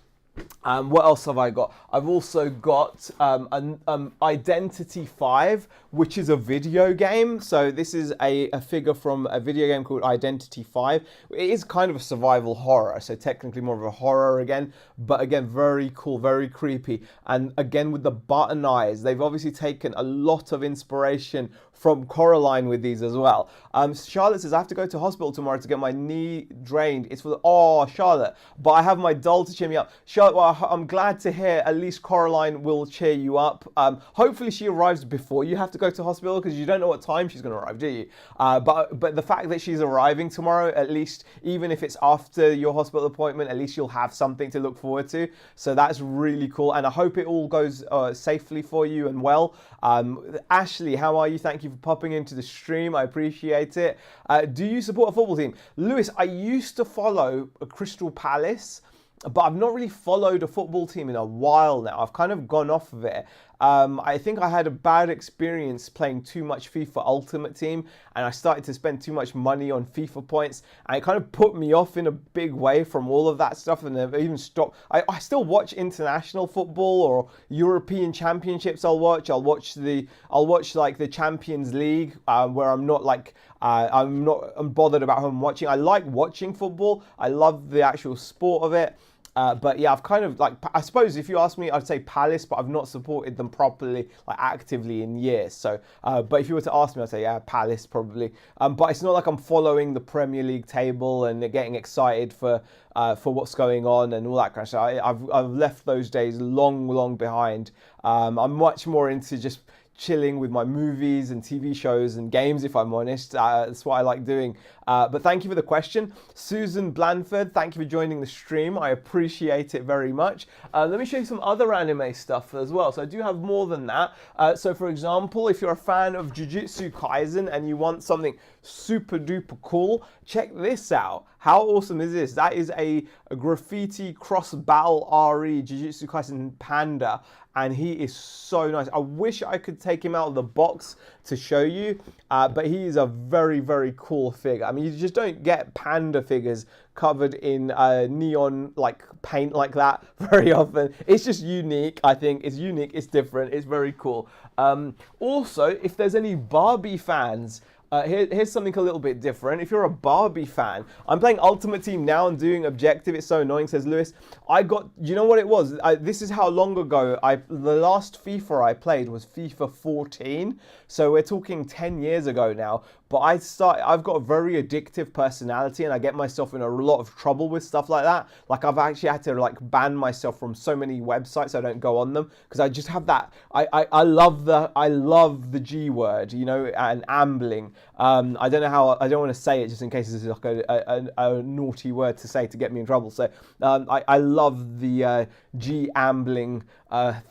What else have I got? I've also got an Identity 5, which is a video game. So this is a figure from a video game called Identity 5. It is kind of a survival horror, so technically more of a horror again, but again, very cool, very creepy. And again, with the button eyes, they've obviously taken a lot of inspiration from Coraline with these as well. Charlotte says, I have to go to hospital tomorrow to get my knee drained. It's for the, oh, Charlotte, but I have my doll to cheer me up. Charlotte, well, I'm glad to hear at least Coraline will cheer you up. Hopefully she arrives before you have to go to hospital, because you don't know what time she's going to arrive, do you? But the fact that she's arriving tomorrow, at least, even if it's after your hospital appointment, at least you'll have something to look forward to. So that's really cool. And I hope it all goes safely for you and well. Ashley, how are you? Thank you for popping into the stream. I appreciate it. Do you support a football team? Lewis, I used to follow Crystal Palace, but I've not really followed a football team in a while now. I've kind of gone off of it. I think I had a bad experience playing too much FIFA Ultimate Team, and I started to spend too much money on FIFA points, and it kind of put me off in a big way from all of that stuff, and I've even stopped. I still watch international football or European Championships. I'll watch like the Champions League, where I'm not bothered about who I'm watching. I like watching football. I love the actual sport of it. But yeah, I've kind of I suppose if you ask me, I'd say Palace, but I've not supported them properly, actively in years. So, but if you were to ask me, I'd say, yeah, Palace probably. But it's not like I'm following the Premier League table and getting excited for what's going on and all that kind of stuff. I've left those days long behind. I'm much more into just chilling with my movies and TV shows and games, if I'm honest. That's what I like doing. But thank you for the question. Susan Blanford, thank you for joining the stream. I appreciate it very much. Let me show you some other anime stuff as well. So I do have more than that. So for example, if you're a fan of Jujutsu Kaisen and you want something super duper cool, check this out. How awesome is this? That is a graffiti cross battle RE Jujutsu Kaisen Panda, and he is so nice. I wish I could take him out of the box to show you, but he is a very cool figure. I mean, you just don't get panda figures covered in neon paint like that very often. It's just unique. I think it's unique, it's different, it's very cool. Also, if there's any Barbie fans, here's something a little bit different. If you're a Barbie fan, I'm playing Ultimate Team now and doing Objective. It's so annoying, says Lewis. You know what it was? This is how long ago the last FIFA I played was FIFA 14. So we're talking 10 years ago now. But I've got a very addictive personality, and I get myself in a lot of trouble with stuff like that. I've actually had to ban myself from so many websites. I don't go on them because I just have that. I love the G word, and ambling. I don't know how. I don't want to say it just in case this is a naughty word to say to get me in trouble. So I love the G ambling. I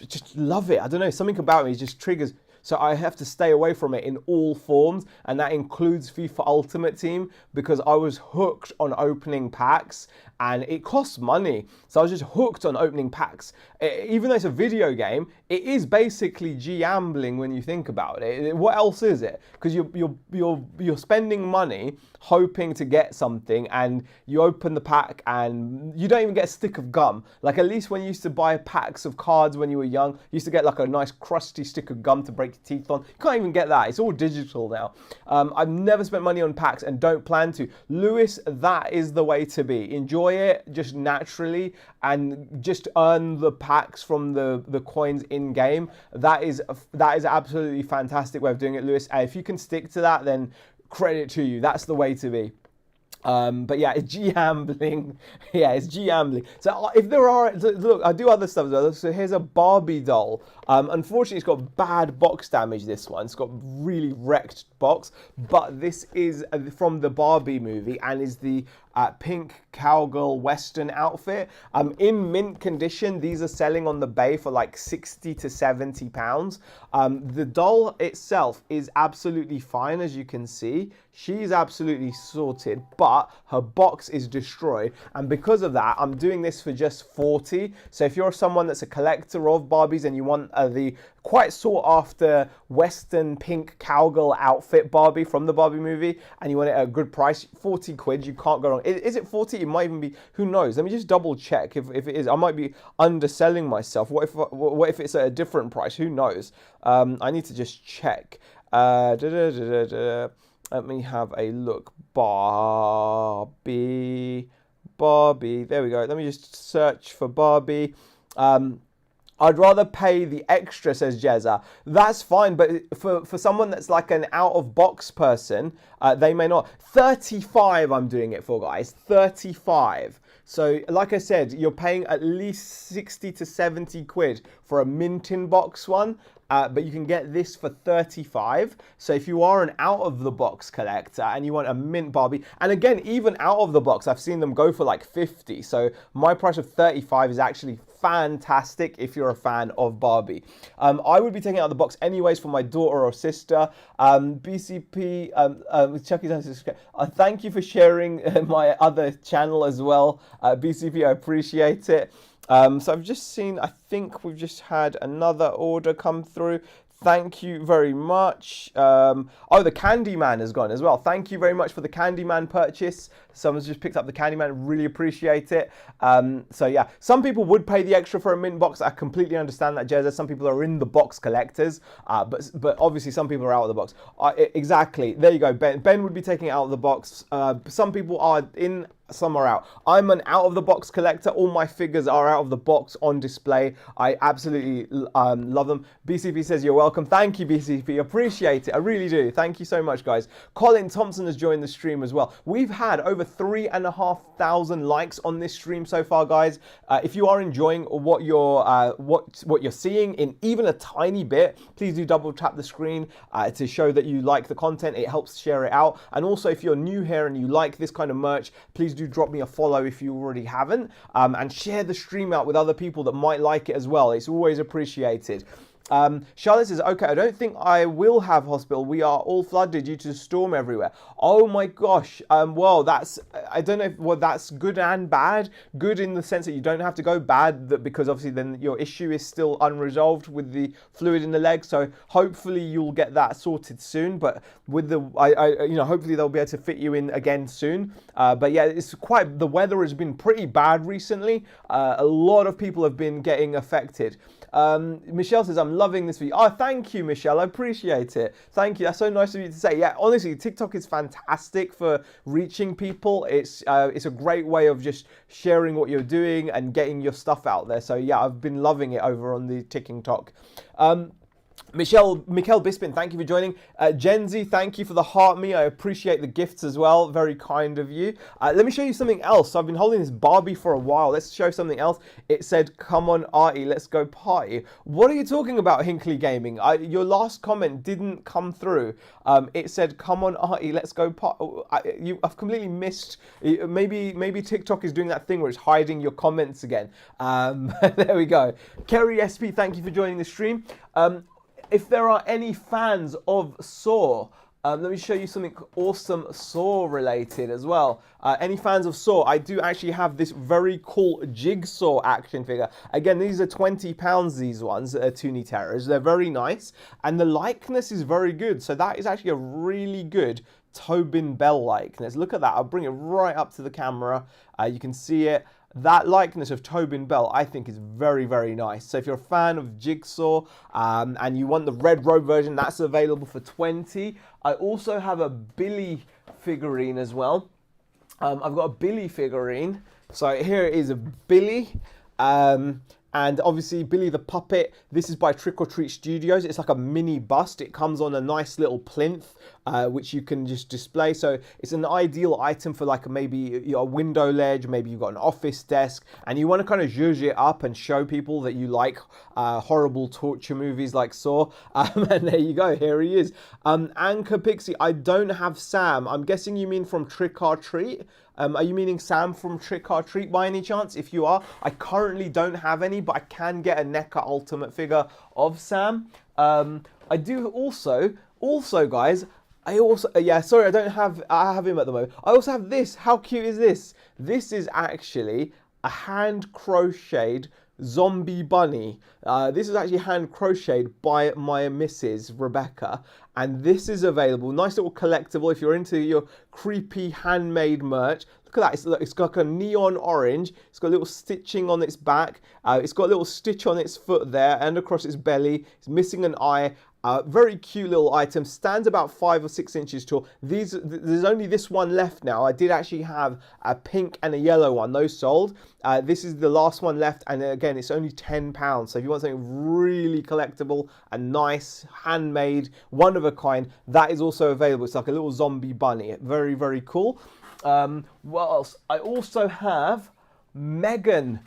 just love it. I don't know. Something about me just triggers. So I have to stay away from it in all forms, and that includes FIFA Ultimate Team, because I was hooked on opening packs, and it costs money. So I was just hooked on opening packs. Even though it's a video game, it is basically gambling when you think about it. What else is it? Because you're spending money hoping to get something, and you open the pack and you don't even get a stick of gum. At least when you used to buy packs of cards when you were young, you used to get a nice crusty stick of gum to break your teeth on. You can't even get that. It's all digital now. I've never spent money on packs and don't plan to. Lewis, that is the way to be. Enjoy it just naturally and just earn the packs from the coins in game. That is absolutely fantastic way of doing it, Lewis. If you can stick to that, then credit to you. That's the way to be. But yeah, it's gambling. Yeah, it's gambling. So if there are, look, I do other stuff as well. So here's a Barbie doll. Unfortunately, it's got bad box damage, this one. It's got really wrecked box. But this is from the Barbie movie and is the pink cowgirl western outfit. In mint condition. These are selling on the bay for 60 to 70 pounds. The doll itself is absolutely fine, as you can see. She's absolutely sorted, but her box is destroyed. And because of that, I'm doing this for just 40. So if you're someone that's a collector of Barbies and you want the quite sought after Western pink cowgirl outfit Barbie from the Barbie movie, and you want it at a good price, 40 quid, you can't go wrong. Is it 40? It might even be, who knows? Let me just double check if it is. I might be underselling myself. What if it's at a different price? Who knows? I need to just check. Let me have a look. Barbie. There we go. Let me just search for Barbie. I'd rather pay the extra, says Jezza. That's fine, but for someone that's like an out-of-box person, they may not. 35 I'm doing it for, guys. 35. So, like I said, you're paying at least 60 to 70 quid for a mint-in box one. But you can get this for 35. So if you are an out-of-the-box collector and you want a mint Barbie, and again, even out of the box, I've seen them go for like 50. So my price of 35 is actually fantastic if you're a fan of Barbie. I would be taking it out of the box anyways for my daughter or sister. BCP, Chucky's thank you for sharing my other channel as well. BCP, I appreciate it. So I've just seen, I think we've just had another order come through. Thank you very much. Oh, the Candyman has gone as well. Thank you very much for the Candyman purchase. Someone's just picked up the Candyman. Really appreciate it. So yeah, some people would pay the extra for a mint box. I completely understand that, Jezza. Some people are in the box collectors, but obviously some people are out of the box. Exactly. There you go. Ben would be taking it out of the box. Some people are in, some are out. I'm an out-of-the-box collector. All my figures are out of the box on display. I absolutely love them. BCP says you're welcome. Thank you, BCP. Appreciate it. I really do. Thank you so much, guys. Colin Thompson has joined the stream as well. We've had over 3,500 likes on this stream so far, guys. If you are enjoying what you're seeing in even a tiny bit, please do double tap the screen to show that you like the content. It helps share it out. And also, if you're new here and you like this kind of merch, please do drop me a follow if you already haven't, and share the stream out with other people that might like it as well. It's always appreciated. Charlotte says, okay, I don't think I will have hospital. We are all flooded due to the storm everywhere. Oh my gosh. Well, I don't know if that's good and bad. Good in the sense that you don't have to go, bad because obviously then your issue is still unresolved with the fluid in the leg. So hopefully you'll get that sorted soon. But with hopefully they'll be able to fit you in again soon. But yeah, the weather has been pretty bad recently. A lot of people have been getting affected. Michelle says, I'm loving this video. Oh, thank you, Michelle. I appreciate it. Thank you. That's so nice of you to say. Yeah, honestly, TikTok is fantastic for reaching people. It's a great way of just sharing what you're doing and getting your stuff out there. So yeah, I've been loving it over on the TikTok. Mikhail Bispin, thank you for joining. Gen Z, thank you for the heart me. I appreciate the gifts as well. Very kind of you. Let me show you something else. So I've been holding this Barbie for a while. Let's show something else. It said, come on, Artie, let's go party. What are you talking about, Hinkley Gaming? Your last comment didn't come through. It said, come on, Artie, let's go party. I've completely missed. Maybe TikTok is doing that thing where it's hiding your comments again. There we go. Kerry SP, thank you for joining the stream. If there are any fans of Saw, let me show you something awesome Saw related as well. Any fans of Saw, I do actually have this very cool Jigsaw action figure. Again, these are £20, these ones, Toonie Terrors. They're very nice, and the likeness is very good. So that is actually a really good Tobin Bell likeness. Look at that. I'll bring it right up to the camera. You can see it. That likeness of Tobin Bell, I think, is very, very nice. So if you're a fan of Jigsaw and you want the red robe version, that's available for 20. I also have a Billy figurine as well. I've got a Billy figurine. So here is a Billy. And obviously Billy the Puppet, this is by Trick or Treat Studios. It's like a mini bust. It comes on a nice little plinth, which you can just display. So it's an ideal item for like maybe a window ledge, maybe you've got an office desk, and you want to kind of zhuzh it up and show people that you like horrible torture movies like Saw. And there you go, here he is. Anchor Pixie, I don't have Sam. I'm guessing you mean from Trick or Treat. Are you meaning Sam from Trick or Treat by any chance? If you are, I currently don't have any, but I can get a NECA Ultimate figure of Sam. I do also guys, I also, yeah, sorry, I have him at the moment. I also have this. How cute is this? This is actually a hand crocheted zombie bunny. This is actually hand crocheted by my Mrs. Rebecca, and this is available. Nice little collectible if you're into your creepy handmade merch. Look at that. It's got a neon orange. It's got a little stitching on its back. It's got a little stitch on its foot there and across its belly. It's missing an eye. Very cute little item, stands about 5 or 6 inches tall. There's only this one left now. I did actually have a pink and a yellow one, those sold. This is the last one left, and again, it's only £10. So if you want something really collectible and nice, handmade, one of a kind, that is also available. It's like a little zombie bunny. Very, very cool. What else? I also have Megan.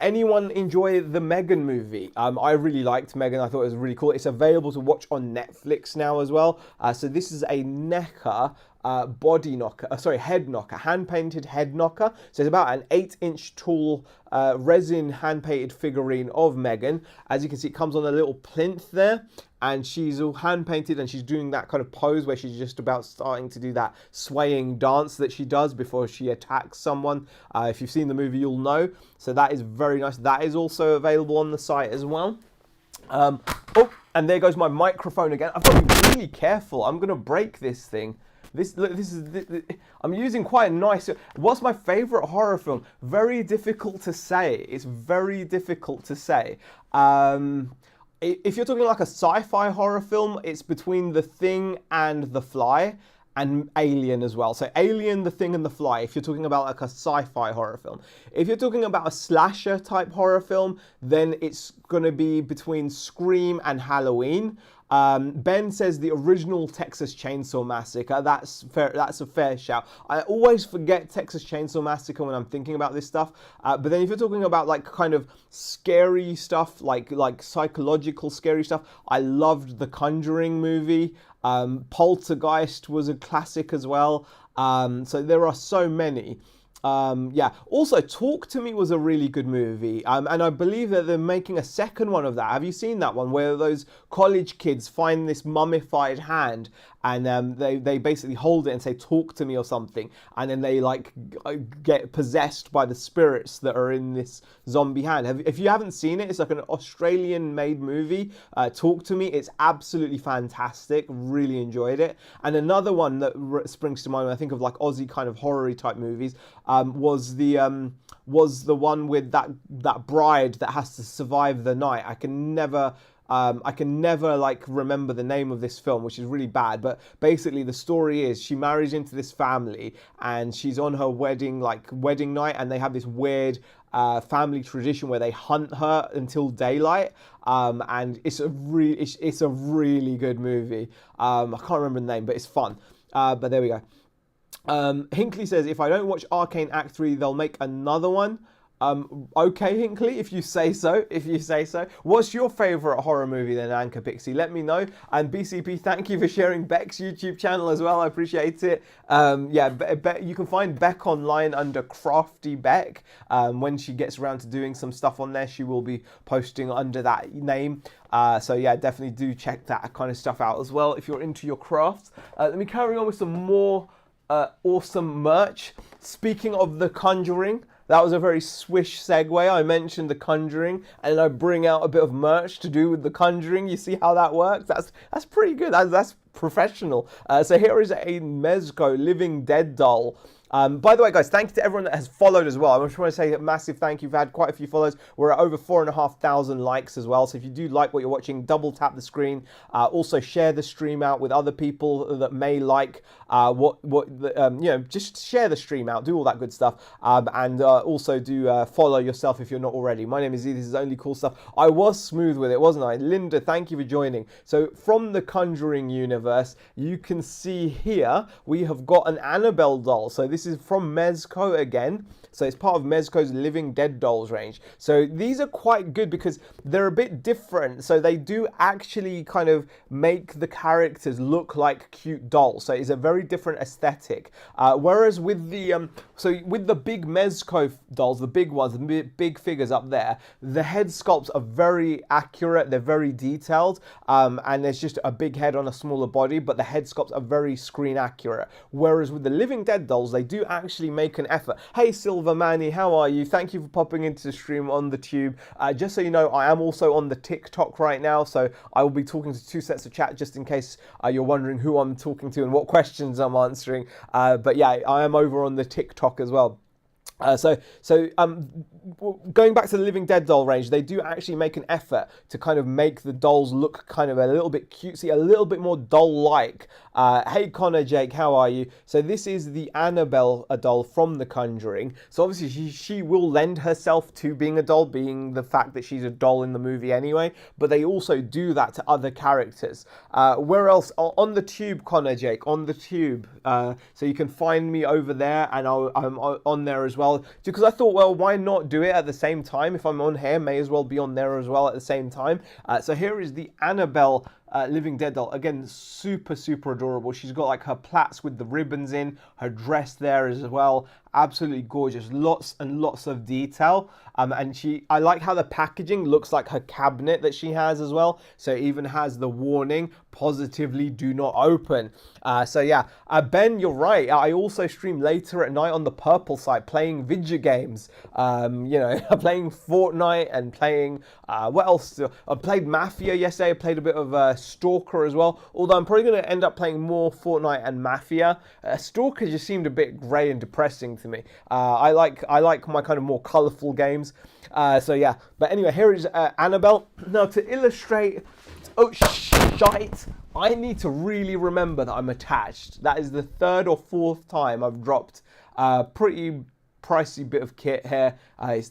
Anyone enjoy the Megan movie? I really liked Megan. I thought it was really cool. It's available to watch on Netflix now as well. So this is a NECA head knocker, hand painted head knocker. So it's about an 8-inch tall resin hand painted figurine of Megan. As you can see, it comes on a little plinth there, and she's all hand painted, and she's doing that kind of pose where she's just about starting to do that swaying dance that she does before she attacks someone. If you've seen the movie, you'll know. So that is very nice. That is also available on the site as well. Oh, and there goes my microphone again. I've got to be really careful. I'm going to break this thing. I'm using quite a nice. What's my favorite horror film? Very difficult to say. It's very difficult to say. If you're talking like a sci-fi horror film, it's between The Thing and The Fly, and Alien as well. So Alien, The Thing, and The Fly, if you're talking about like a sci-fi horror film. If you're talking about a slasher type horror film, then it's going to be between Scream and Halloween. Ben says the original Texas Chainsaw Massacre. That's fair. That's a fair shout. I always forget Texas Chainsaw Massacre when I'm thinking about this stuff. But then if you're talking about like kind of scary stuff, like psychological scary stuff, I loved the Conjuring movie. Poltergeist was a classic as well. So there are so many. Yeah. Also, Talk to Me was a really good movie, and I believe that they're making a second one of that. Have you seen that one where those college kids find this mummified hand, and they basically hold it and say "talk to me" or something, and then they like get possessed by the spirits that are in this zombie hand. If you haven't seen it, it's like an Australian-made movie. Talk to Me. It's absolutely fantastic. Really enjoyed it. And another one that springs to mind when I think of like Aussie kind of horror-y type movies. Was the one with that bride that has to survive the night. I can never like remember the name of this film, which is really bad. But basically, the story is she marries into this family, and she's on her wedding night, and they have this weird family tradition where they hunt her until daylight. And it's a really good movie. I can't remember the name, but it's fun. But there we go. Hinkley says, if I don't watch Arcane Act 3, they'll make another one. Okay, Hinkley, if you say so. What's your favourite horror movie then, Anchor Pixie? Let me know. And BCP, thank you for sharing Beck's YouTube channel as well. I appreciate it. Yeah, you can find Beck online under Crafty Beck. When she gets around to doing some stuff on there, she will be posting under that name. So yeah, definitely do check that kind of stuff out as well if you're into your crafts. Let me carry on with some more awesome merch. Speaking of The Conjuring, that was a very swish segue. I mentioned The Conjuring, and I bring out a bit of merch to do with The Conjuring. You see how that works? That's pretty good. That's professional. So here is a Mezco Living Dead doll. By the way, guys, thank you to everyone that has followed as well. I just want to say a massive thank you. We've had quite a few follows. We're at over 4,500 likes as well. So if you do like what you're watching, double tap the screen. Also share the stream out with other people that may like just share the stream out. Do all that good stuff. And also do follow yourself if you're not already. My name is Z. This is Only Cool Stuff. I was smooth with it, wasn't I? Linda, thank you for joining. So from the Conjuring universe, you can see here we have got an Annabelle doll. So this is from Mezco again. So it's part of Mezco's Living Dead Dolls range. So these are quite good because they're a bit different. So they do actually kind of make the characters look like cute dolls. So it's a very different aesthetic. Whereas with the big Mezco dolls, the big ones, the big figures up there, the head sculpts are very accurate. They're very detailed. And there's just a big head on a smaller body, but the head sculpts are very screen accurate. Whereas with the Living Dead dolls, they do actually make an effort. Hey, Silver Manny, how are you? Thank you for popping into the stream on the tube. Just so you know, I am also on the TikTok right now, so I will be talking to two sets of chat just in case you're wondering who I'm talking to and what questions I'm answering. But yeah, I am over on the TikTok as well. Going back to the Living Dead doll range, they do actually make an effort to kind of make the dolls look kind of a little bit cutesy, a little bit more doll-like. Hey Connor, Jake, how are you? So this is the Annabelle, a doll from The Conjuring. So obviously she will lend herself to being a doll, being the fact that she's a doll in the movie anyway, but they also do that to other characters. Where else? On the tube, Connor, Jake, on the tube. So you can find me over there, and I'm on there as well. Because I thought, well, why not do it at the same time? If I'm on here, may as well be on there as well at the same time. So here is the Annabelle Living Dead doll. Again, super, super adorable. She's got like her plaits with the ribbons in, her dress there as well. Absolutely gorgeous. Lots and lots of detail. And I like how the packaging looks like her cabinet that she has as well. So it even has the warning, positively do not open. So yeah, Ben, you're right. I also stream later at night on the Purple site playing video games. You know, playing Fortnite and playing, what else? I played Mafia yesterday. I played a bit of Stalker as well. Although I'm probably going to end up playing more Fortnite and Mafia. Stalker just seemed a bit grey and depressing to me. I like my kind of more colourful games. So yeah, but anyway, here is Annabelle. Now to illustrate, oh shite, I need to really remember that I'm attached. That is the third or fourth time I've dropped pretty pricey bit of kit here.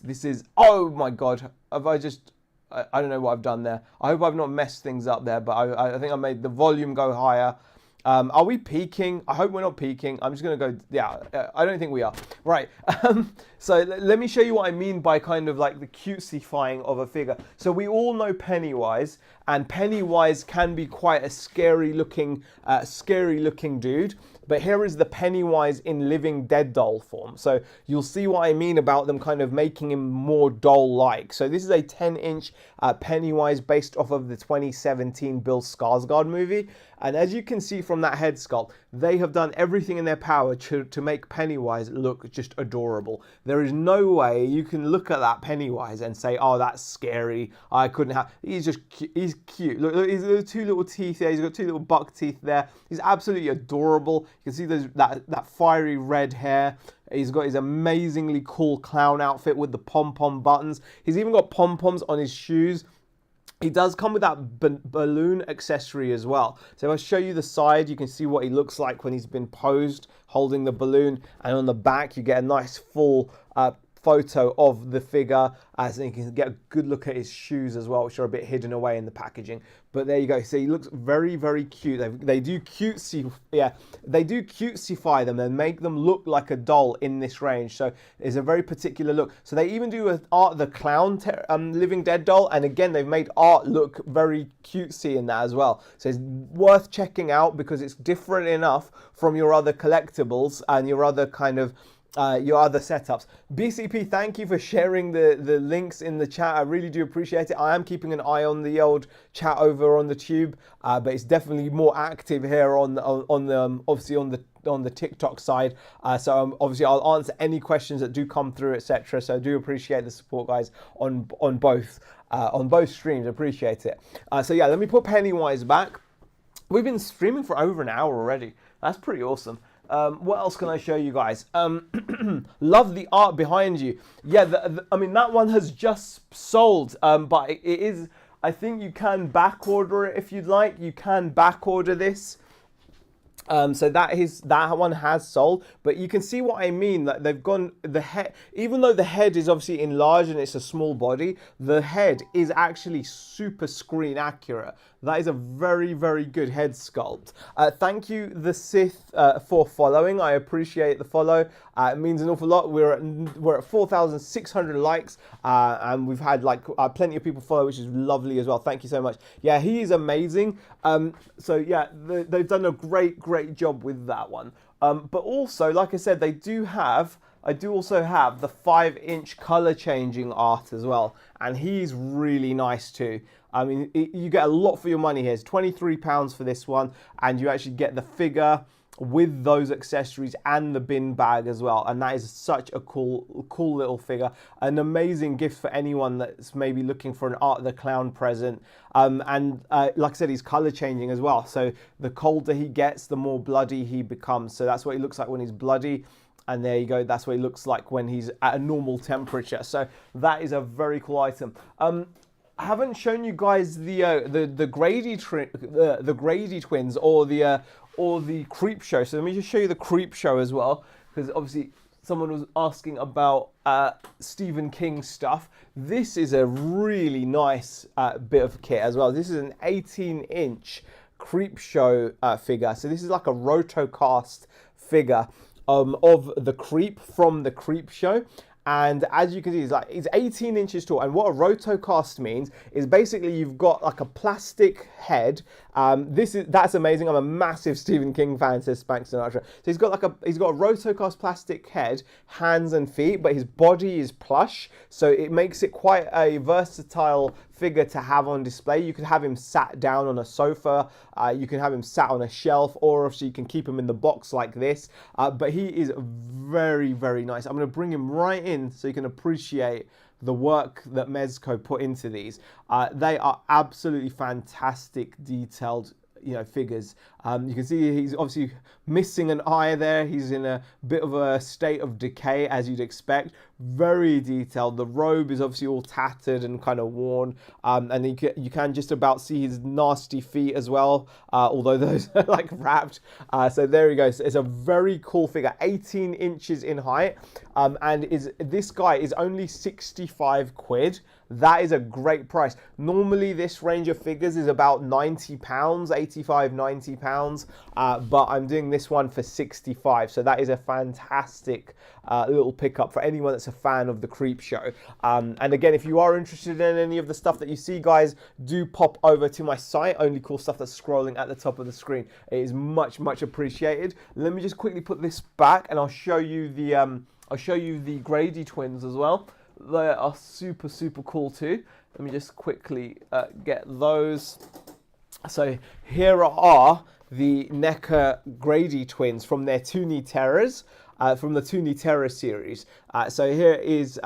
This is, oh my god, have I just, I don't know what I've done there. I hope I've not messed things up there, but I think I made the volume go higher. Are we peaking? I hope we're not peaking. I'm just going to go, yeah, I don't think we are. Right, so let me show you what I mean by kind of like the cutesifying of a figure. So we all know Pennywise, and Pennywise can be quite a scary looking dude. But here is the Pennywise in Living Dead doll form. So you'll see what I mean about them kind of making him more doll-like. So this is a 10-inch Pennywise based off of the 2017 Bill Skarsgård movie. And as you can see from that head sculpt, they have done everything in their power to make Pennywise look just adorable. There is no way you can look at that Pennywise and say, oh, that's scary. I couldn't have... He's just cute. He's cute. Look, he's got two little teeth there. He's got two little buck teeth there. He's absolutely adorable. You can see that fiery red hair. He's got his amazingly cool clown outfit with the pom-pom buttons. He's even got pom-poms on his shoes. He does come with that balloon accessory as well. So if I show you the side, you can see what he looks like when he's been posed holding the balloon. And on the back, you get a nice full photo of the figure, so you can get a good look at his shoes as well, which are a bit hidden away in the packaging. But there you go. So he looks very, very cute. They do cutesy, yeah, they do cutesify them and make them look like a doll in this range. So it's a very particular look. So they even do art the clown Living Dead doll, and again they've made art look very cutesy in that as well. So it's worth checking out because it's different enough from your other collectibles and your other kind of your other setups. BCP, thank you for sharing the links in the chat. I really do appreciate it. I am keeping an eye on the old chat over on the tube, but it's definitely more active here on the obviously on the TikTok side. So obviously I'll answer any questions that do come through, etc. So I do appreciate the support, guys, on both streams. Appreciate it. So yeah, let me put Pennywise back. We've been streaming for over an hour already. That's pretty awesome. What else can I show you guys? Love the art behind you. Yeah, I mean, that one has just sold, but it is, I think you can back order it if you'd like. You can back order this. So that one has sold, but you can see what I mean. That they've gone the head, even though the head is obviously enlarged and it's a small body, the head is actually super screen accurate. That is a very, very good head sculpt. Thank you, the Sith, for following. I appreciate the follow. It means an awful lot. We're at 4,600 likes, and we've had like plenty of people follow, which is lovely as well. Thank you so much. Yeah, he is amazing. So yeah, they've done a great job with that one. But also, like I said, they do have I do also have the 5-inch color changing art as well, and he's really nice too. I mean, you get a lot for your money here. It's £23 for this one, and you actually get the figure with those accessories and the bin bag as well, and that is such a cool little figure. An amazing gift for anyone that's maybe looking for an Art the Clown present. And like I said, he's color changing as well, so the colder he gets, the more bloody he becomes. So that's what he looks like when he's bloody, and there you go, that's what he looks like when he's at a normal temperature. So that is a very cool item. I haven't shown you guys the Grady twins or the Creep Show. So let me just show you the Creep Show as well, because obviously someone was asking about Stephen King stuff. This is a really nice bit of kit as well. This is an 18-inch Creep Show figure. So this is like a rotocast figure of the Creep from the Creep Show. And as you can see, it's 18 inches tall. And what a rotocast means is basically you've got like a plastic head. That's amazing. I'm a massive Stephen King fan, says Spank Sinatra. So he's got a rotocast plastic head, hands and feet, but his body is plush. So it makes it quite a versatile figure to have on display. You could have him sat down on a sofa, you can have him sat on a shelf, or obviously you can keep him in the box like this. But he is very, very nice. I'm going to bring him right in so you can appreciate the work that Mezco put into these. They are absolutely fantastic, detailed figures. You can see he's obviously missing an eye there. He's in a bit of a state of decay, as you'd expect. Very detailed. The robe is obviously all tattered and kind of worn, and you can just about see his nasty feet as well, although those are like wrapped. So there he goes. It's a very cool figure, 18 inches in height, and this guy is only 65 quid. That is a great price. Normally this range of figures is about £90, 85, £90, but I'm doing this one for 65. So that is a fantastic little pickup for anyone that's a fan of the Creep Show. And again, if you are interested in any of the stuff that you see, guys, do pop over to my site, Only Cool Stuff, that's scrolling at the top of the screen. It is much, much appreciated. Let me just quickly put this back, and I'll show you the Grady twins as well. They are super, super cool too. Let me just quickly get those. So here are the NECA Grady twins from their Toonie Terrors, from the Toonie Terror series. So here is,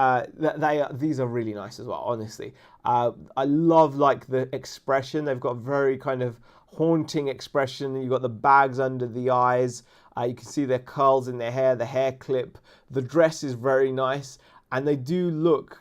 these are really nice as well, honestly. I love like the expression. They've got very kind of haunting expression. You've got the bags under the eyes. You can see their curls in their hair, the hair clip. The dress is very nice. And they just look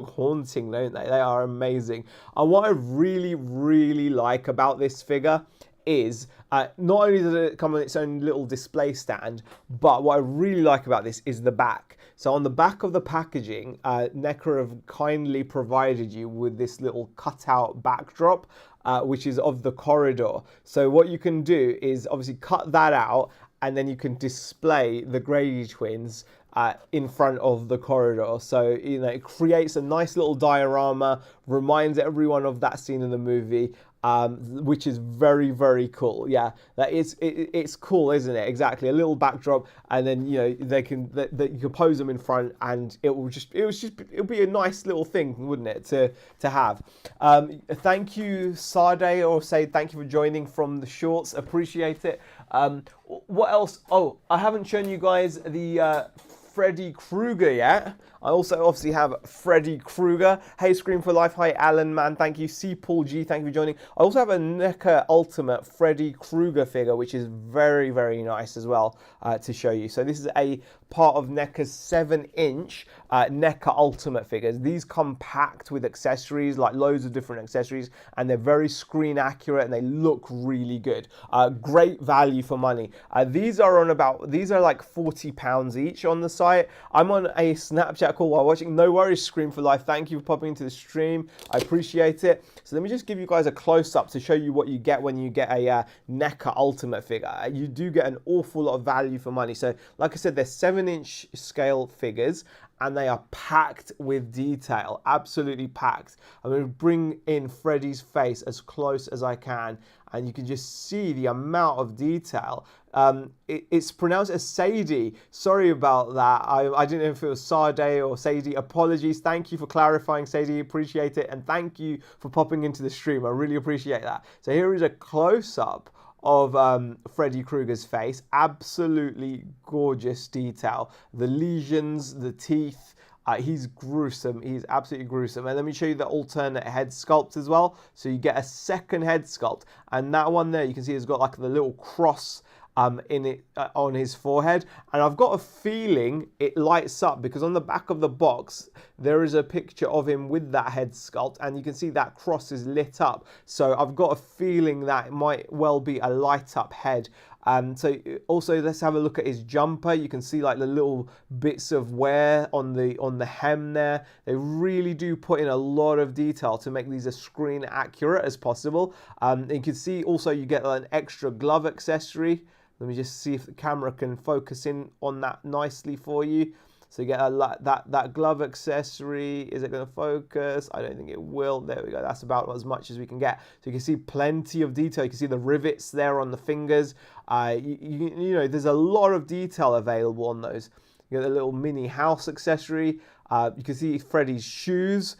haunting, don't they? They are amazing. And what I really, really like about this figure is not only does it come on its own little display stand, but what I really like about this is the back. So on the back of the packaging, NECA have kindly provided you with this little cutout backdrop, which is of the corridor. So what you can do is obviously cut that out, and then you can display the Grady twins in front of the corridor. So it creates a nice little diorama, reminds everyone of that scene in the movie, which is very, very cool. Yeah, it's cool, isn't it? Exactly, a little backdrop, and then you can pose them in front, and it'll be a nice little thing, wouldn't it, to have. Thank you, Sade, or say thank you for joining from the shorts. Appreciate it. What else? Oh, I haven't shown you guys the Freddy Krueger yet. I also obviously have Freddy Krueger. Hey, Scream for Life. Hi, Alan, man. Thank you. C. Paul G. Thank you for joining. I also have a NECA Ultimate Freddy Krueger figure, which is very, very nice as well to show you. So this is a part of NECA's 7-inch NECA Ultimate figures. These come packed with accessories, like loads of different accessories, and they're very screen accurate and they look really good. Great value for money. These are like £40 each on the site. I'm on a Snapchat call while watching. No worries, Scream for Life. Thank you for popping into the stream. I appreciate it. So let me just give you guys a close-up to show you what you get when you get a NECA Ultimate figure. You do get an awful lot of value for money. So like I said, they're 7-inch scale figures, and they are packed with detail, absolutely packed. I'm going to bring in Freddy's face as close as I can, and you can just see the amount of detail. It's pronounced as Sadie. Sorry about that. I didn't know if it was Sade or Sadie. Apologies. Thank you for clarifying, Sadie. Appreciate it. And thank you for popping into the stream. I really appreciate that. So here is a close-up of Freddy Krueger's face. Absolutely gorgeous detail. The lesions, the teeth. He's gruesome. He's absolutely gruesome. And let me show you the alternate head sculpt as well. So you get a second head sculpt. And that one there, you can see it's got like the little cross in it on his forehead, and I've got a feeling it lights up because on the back of the box there is a picture of him with that head sculpt, and you can see that cross is lit up. So I've got a feeling that it might well be a light up head. So also let's have a look at his jumper. You can see like the little bits of wear on the hem there. They really do put in a lot of detail to make these as screen accurate as possible. You can see also you get an extra glove accessory. Let me just see if the camera can focus in on that nicely for you. So you get that glove accessory. Is it going to focus? I don't think it will. There we go. That's about as much as we can get. So you can see plenty of detail. You can see the rivets there on the fingers. You know, there's a lot of detail available on those. You get a little mini house accessory. You can see Freddy's shoes.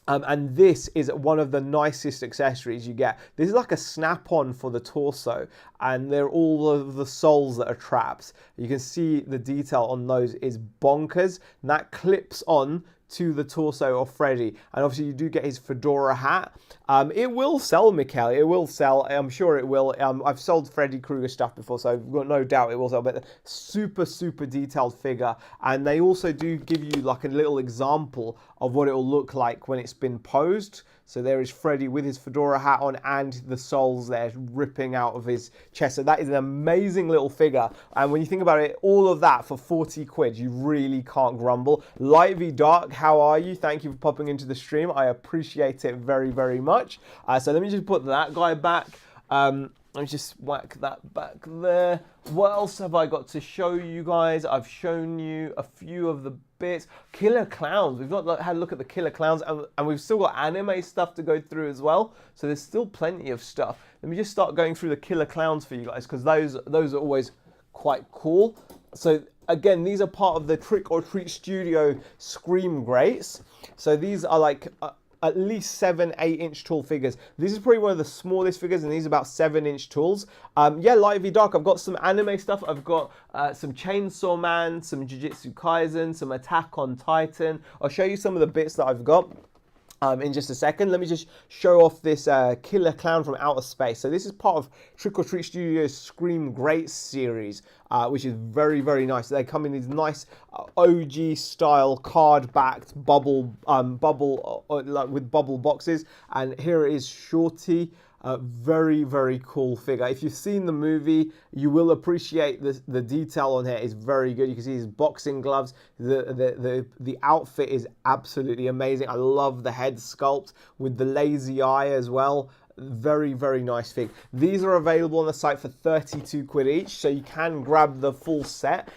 And this is one of the nicest accessories you get. This is like a snap-on for the torso, and they're all of the souls that are trapped. You can see the detail on those is bonkers, and that clips on to the torso of Freddy. And obviously you do get his fedora hat. It will sell, Mikhail. It will sell. I'm sure it will. I've sold Freddy Krueger stuff before, so I've got no doubt it will sell. But super, super detailed figure. And they also do give you like a little example of what it will look like when it's been posed. So there is Freddy with his fedora hat on and the souls there ripping out of his chest. So that is an amazing little figure. And when you think about it, all of that for 40 quid, you really can't grumble. Light v Dark, how are you? Thank you for popping into the stream. I appreciate it very, very much. So let me just put that guy back. Let me just whack that back there. What else have I got to show you guys? I've shown you a few of the bits. Killer Clowns. We've not had a look at the Killer Clowns, and we've still got anime stuff to go through as well. So there's still plenty of stuff. Let me just start going through the Killer Clowns for you guys, because those are always quite cool. So again, these are part of the Trick or Treat Studio Scream Grates. So these are like at least 7-8 inch tall figures. This is probably one of the smallest figures, and these are about 7-inch tools. Yeah, Light v Dark. I've got some anime stuff. I've got some Chainsaw Man, some Jujutsu Kaisen, some Attack on Titan. I'll show you some of the bits that I've got in just a second. Let me just show off this Killer Clown from Outer Space. So this is part of Trick or Treat Studios Scream Great series, which is very, very nice. They come in these nice OG style card-backed bubble with bubble boxes, and here it is Shorty. Very, very cool figure. If you've seen the movie, you will appreciate the detail on here is very good. You can see his boxing gloves. The outfit is absolutely amazing. I love the head sculpt with the lazy eye as well. Very, very nice fig. These are available on the site for 32 quid each, so you can grab the full set.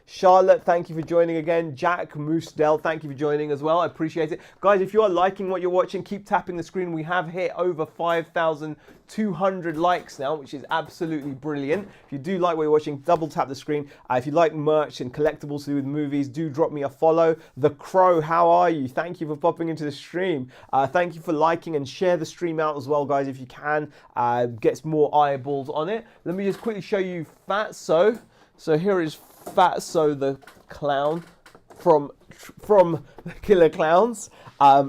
Charlotte, thank you for joining again. Jack Moosdell, thank you for joining as well. I appreciate it. Guys, if you are liking what you're watching, keep tapping the screen. We have hit over 5,200 likes now, which is absolutely brilliant. If you do like what you're watching, double tap the screen. If you like merch and collectibles to do with movies, do drop me a follow. The Crow, how are you? Thank you for popping into the stream. Thank you for liking, and share the stream out as well, guys, if you can. Gets more eyeballs on it. Let me just quickly show you Fatso. So here is Fatso the clown from the Killer Clowns.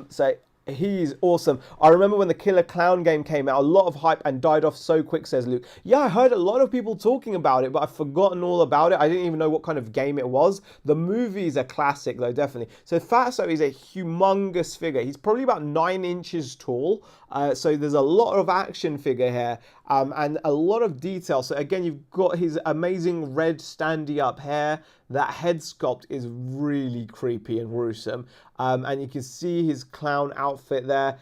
So he's awesome. I remember when the Killer Clown game came out, a lot of hype and died off so quick, says Luke. Yeah, I heard a lot of people talking about it, but I've forgotten all about it. I didn't even know what kind of game it was. The movie is a classic, though, definitely. So Fatso is a humongous figure. He's probably about 9 inches tall. So there's a lot of action figure here, and a lot of detail. So again, you've got his amazing red standy up hair. That head sculpt is really creepy and gruesome. And you can see his clown outfit there.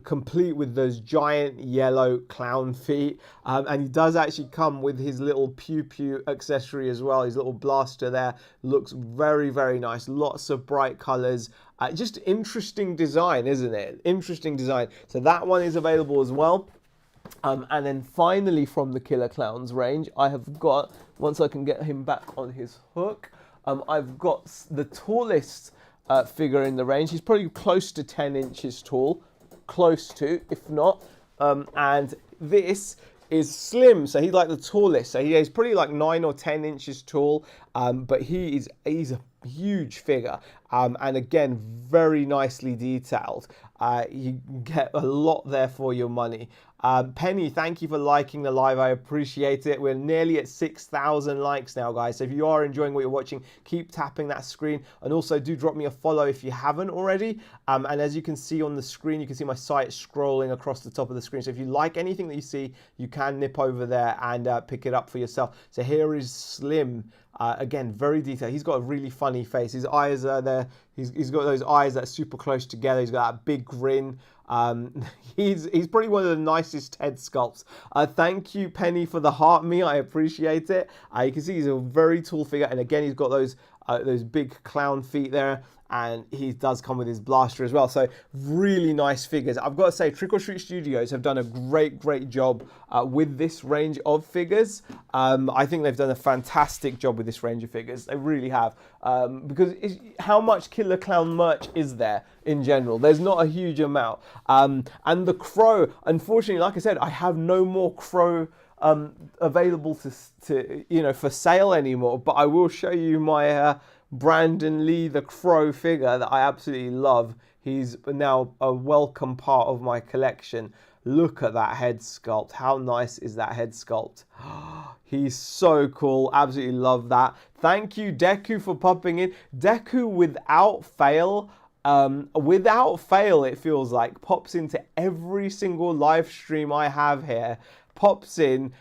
complete with those giant yellow clown feet. And he does actually come with his little pew pew accessory as well. His little blaster there looks very, very nice. Lots of bright colors. Just interesting design, isn't it? Interesting design. So that one is available as well. And then finally from the Killer Clowns range, I have got, once I can get him back on his hook, I've got the tallest figure in the range. He's probably close to 10 inches tall, close to, if not. And this is Slim, so he's like the tallest. So he's probably like 9 or 10 inches tall, but he's a huge figure. And again, very nicely detailed. You get a lot there for your money. Penny, thank you for liking the live. I appreciate it. We're nearly at 6,000 likes now, guys. So if you are enjoying what you're watching, keep tapping that screen. And also do drop me a follow if you haven't already. And as you can see on the screen, you can see my site scrolling across the top of the screen. So if you like anything that you see, you can nip over there and pick it up for yourself. So here is Slim. Again, very detailed. He's got a really funny face. His eyes are there. He's got those eyes that are super close together. He's got that big grin. He's probably one of the nicest head sculpts. Thank you, Penny, for the heart me. I appreciate it. You can see he's a very tall figure, and again, he's got those big clown feet there. And he does come with his blaster as well. So really nice figures. I've got to say, Trick or Treat Studios have done a great job with this range of figures. I think they've done a fantastic job with this range of figures. They really have. Because how much Killer Clown merch is there in general? There's not a huge amount. And the Crow, unfortunately, like I said, I have no more Crow available to for sale anymore. But I will show you my Brandon Lee the Crow figure that I absolutely love. He's now a welcome part of my collection. Look at that head sculpt. How nice is that head sculpt? He's so cool. Absolutely love that. Thank you, Deku, for popping in. Deku, without fail, it feels like, pops into every single live stream I have here. Pops in,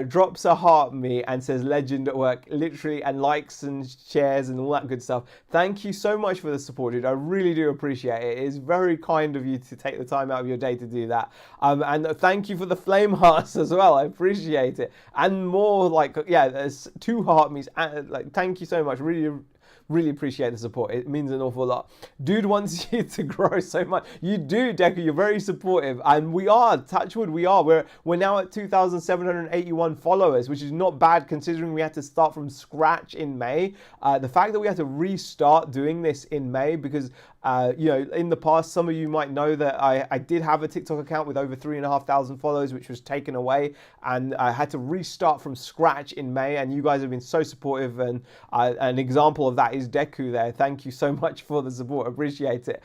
drops a heart me and says legend at work, literally, and likes and shares and all that good stuff. Thank you so much for the support, dude. I really do appreciate it. It is very kind of you to take the time out of your day to do that. And thank you for the flame hearts as well. I appreciate it. And more, like, yeah, there's 2 heart me's. Like, thank you so much. Really appreciate the support. It means an awful lot. Dude wants you to grow so much. You do, Deku. You're very supportive. And we are, touch wood, we are. We're now at 2,781 followers, which is not bad considering we had to start from scratch in May. The fact that we had to restart doing this in May because in the past, some of you might know that I did have a TikTok account with over 3,500 followers, which was taken away, and I had to restart from scratch in May, and you guys have been so supportive, and an example of that is Deku there. Thank you so much for the support. Appreciate it.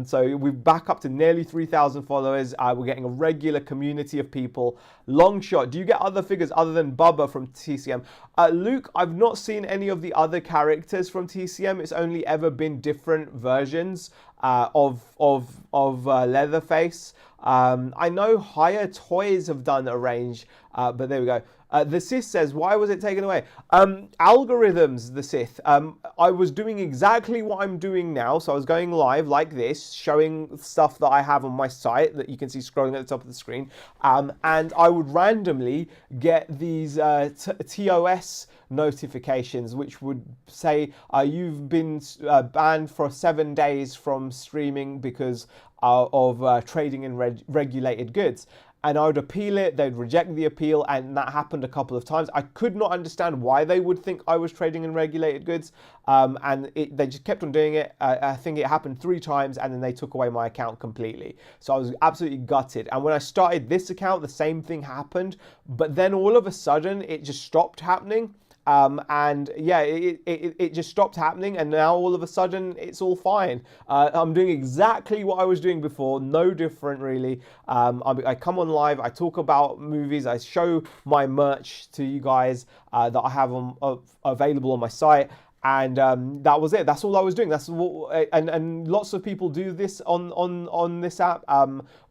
So we're back up to nearly 3,000 followers. We're getting a regular community of people. Long shot. Do you get other figures other than Bubba from TCM? Luke, I've not seen any of the other characters from TCM. It's only ever been different versions of Leatherface. I know Higher Toys have done a range, but there we go. The Sith says, why was it taken away? Algorithms, the Sith. I was doing exactly what I'm doing now. So I was going live like this, showing stuff that I have on my site that you can see scrolling at the top of the screen. And I would randomly get these TOS notifications, which would say you've been banned for 7 days from streaming because of trading in regulated goods. And I would appeal it, they'd reject the appeal, and that happened a couple of times. I could not understand why they would think I was trading in regulated goods, and they just kept on doing it. I think it happened 3 times, and then they took away my account completely. So I was absolutely gutted. And when I started this account, the same thing happened, but then all of a sudden, it just stopped happening. And yeah, it just stopped happening, and now all of a sudden it's all fine. I'm doing exactly what I was doing before, no different really. I come on live, I talk about movies, I show my merch to you guys that I have available on my site. and that was it. That's all I was doing. That's what, and lots of people do this on this app,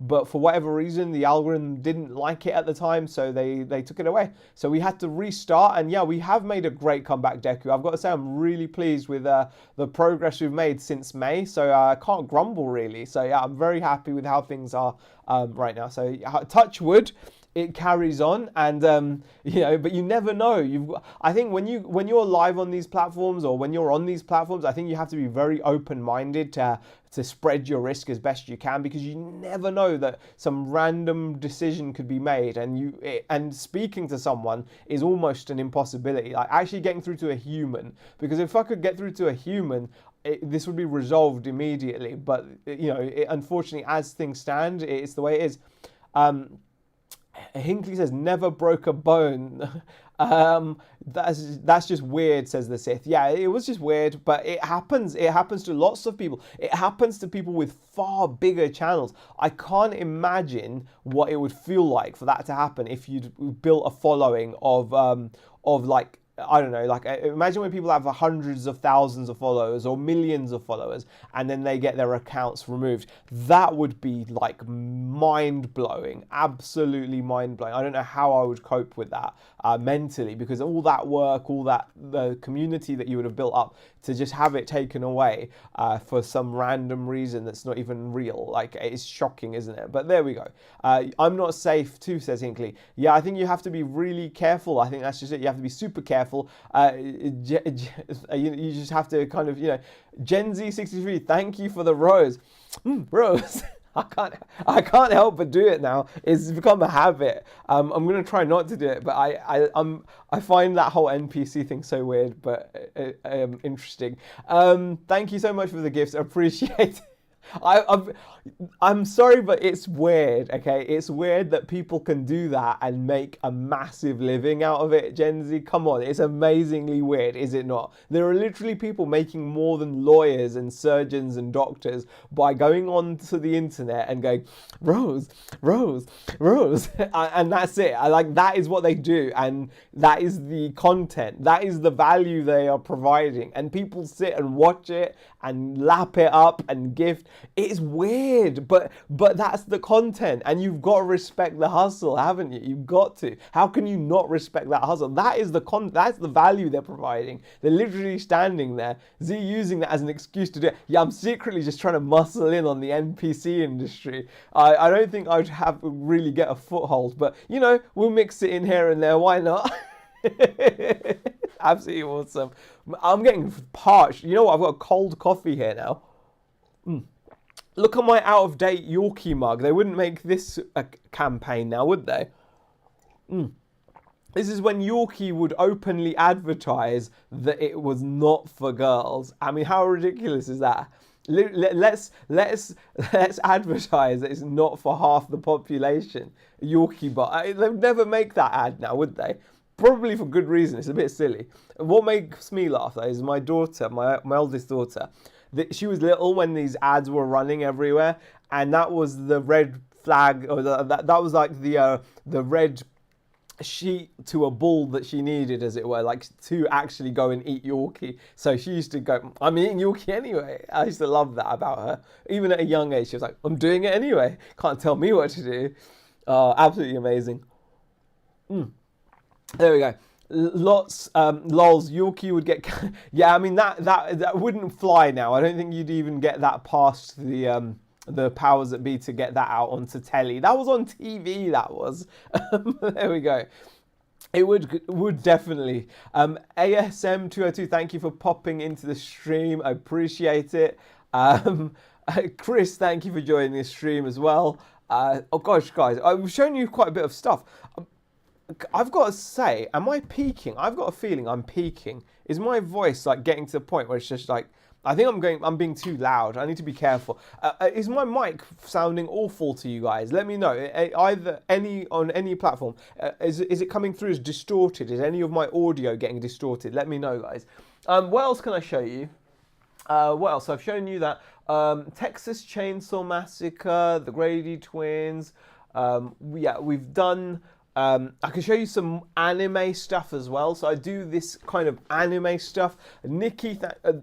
but for whatever reason the algorithm didn't like it at the time, so they took it away. So we had to restart, and yeah, we have made a great comeback, Deku. I've got to say I'm really pleased with the progress we've made since May, so I can't grumble really. So yeah, I'm very happy with how things are right now. So touch wood, it carries on, and you know, but you never know. I think when you're live on these platforms, or when you're on these platforms, I think you have to be very open-minded to spread your risk as best you can, because you never know that some random decision could be made, and speaking to someone is almost an impossibility. Like actually getting through to a human, because if I could get through to a human, this would be resolved immediately. But you know, unfortunately, as things stand, it's the way it is. Hinkley says never broke a bone. That's just weird, says the Sith. Yeah, it was just weird, but it happens. It happens to lots of people. It happens to people with far bigger channels. I can't imagine what it would feel like for that to happen if you'd built a following of like, I don't know, like imagine when people have hundreds of thousands of followers or millions of followers, and then they get their accounts removed. That would be like mind-blowing, absolutely mind-blowing. I don't know how I would cope with that mentally, because all that work, all that, the community that you would have built up, to just have it taken away for some random reason that's not even real. Like, it's shocking, isn't it? But there we go. I'm not safe too, says Hinkley. Yeah, I think you have to be really careful. I think that's just it. You have to be super careful. You just have to kind of, you know, Gen Z63, thank you for the rose. Rose. I can't help but do it now. It's become a habit. I'm gonna try not to do it, but I find that whole NPC thing so weird, but interesting. Thank you so much for the gifts. I appreciate it. I'm sorry, but it's weird, okay? It's weird that people can do that and make a massive living out of it, Gen Z. Come on, it's amazingly weird, is it not? There are literally people making more than lawyers and surgeons and doctors by going onto the internet and going, Rose, Rose, Rose, and that's it. That is what they do, and that is the content. That is the value they are providing, and people sit and watch it and lap it up and gift. It's weird, but that's the content, and you've got to respect the hustle, haven't you? You've got to. How can you not respect that hustle? That is that's the value they're providing. They're literally standing there, Z using that as an excuse to do it. Yeah, I'm secretly just trying to muscle in on the NPC industry. I don't think I'd really get a foothold, but you know, we'll mix it in here and there. Why not? Absolutely awesome. I'm getting parched. You know what? I've got a cold coffee here now. Look at my out-of-date Yorkie mug. They wouldn't make this a campaign now, would they? This is when Yorkie would openly advertise that it was not for girls. I mean, how ridiculous is that? Let's advertise that it's not for half the population. Yorkie bar. They'd never make that ad now, would they? Probably for good reason. It's a bit silly. What makes me laugh, though, is my daughter, my eldest daughter. She was little when these ads were running everywhere, and that was the red flag, or that was like the red sheet to a bull that she needed, as it were, like to actually go and eat Yorkie. So she used to go, I'm eating Yorkie anyway. I used to love that about her. Even at a young age, she was like, I'm doing it anyway. Can't tell me what to do. Absolutely amazing. There we go. Lots, lols, Yorkie would get... Yeah, I mean, that wouldn't fly now. I don't think you'd even get that past the powers that be to get that out onto telly. That was on TV, that was. There we go. It would definitely. ASM202, thank you for popping into the stream. I appreciate it. Chris, thank you for joining the stream as well. Oh gosh, guys, I've shown you quite a bit of stuff. I've got to say, am I peaking? I've got a feeling I'm peaking. Is my voice like getting to the point where it's just like, I think I'm being too loud. I need to be careful. Is my mic sounding awful to you guys? Let me know. Either on any platform. Is it coming through as distorted? Is any of my audio getting distorted? Let me know, guys. What else can I show you? What else? I've shown you that Texas Chainsaw Massacre, the Grady Twins. Yeah, we've done I can show you some anime stuff as well. So I do this kind of anime stuff. Nikki,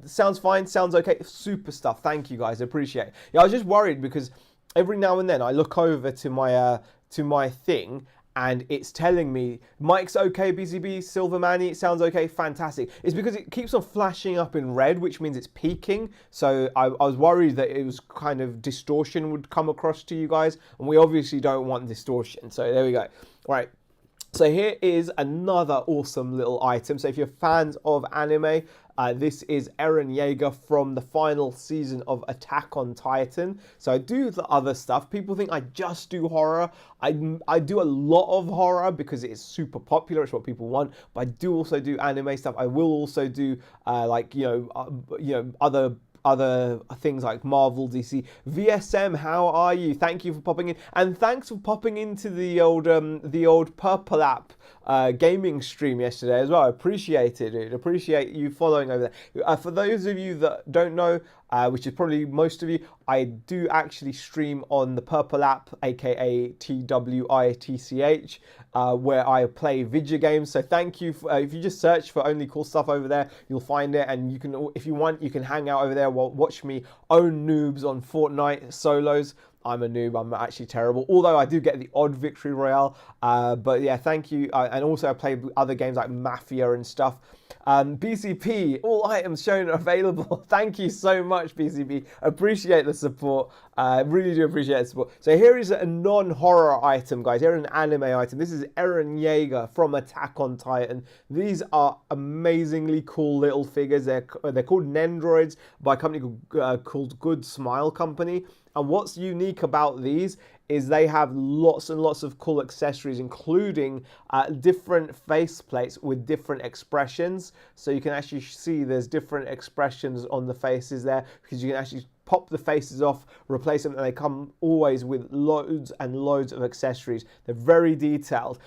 sounds fine, sounds okay. Super stuff. Thank you guys, I appreciate it. Yeah, I was just worried because every now and then I look over to my thing and it's telling me Mike's okay, BCB, Silver Manny, it sounds okay, fantastic. It's because it keeps on flashing up in red, which means it's peaking. So I was worried that it was kind of distortion would come across to you guys, and we obviously don't want distortion. So there we go. All right. So here is another awesome little item. So if you're fans of anime, this is Eren Yeager from the final season of Attack on Titan. So I do the other stuff. People think I just do horror. I do a lot of horror because it's super popular. It's what people want. But I do also do anime stuff. I will also do other things like Marvel, DC, VSM. How are you? Thank you for popping in, and thanks for popping into the old Purple App gaming stream yesterday as well. I appreciate it, dude. Appreciate you following over there. For those of you that don't know, which is probably most of you, I do actually stream on the Purple App, aka TWITCH, where I play video games. So thank you. If you just search for Only Cool Stuff over there, you'll find it, and you can, if you want, you can hang out over there. Watch me own noobs on Fortnite solos. I'm a noob. I'm actually terrible. Although I do get the odd victory royale. But yeah, thank you. And also I play other games like Mafia and stuff. BCP, all items shown are available. Thank you so much, BCP. Appreciate the support. Really do appreciate the support. So here is a non-horror item, guys. Here is an anime item. This is Eren Yeager from Attack on Titan. These are amazingly cool little figures. They're called Nendroids by a company called Good Smile Company. And what's unique about these is they have lots and lots of cool accessories, including different face plates with different expressions. So you can actually see there's different expressions on the faces there, because you can actually pop the faces off, replace them, and they come always with loads and loads of accessories. They're very detailed.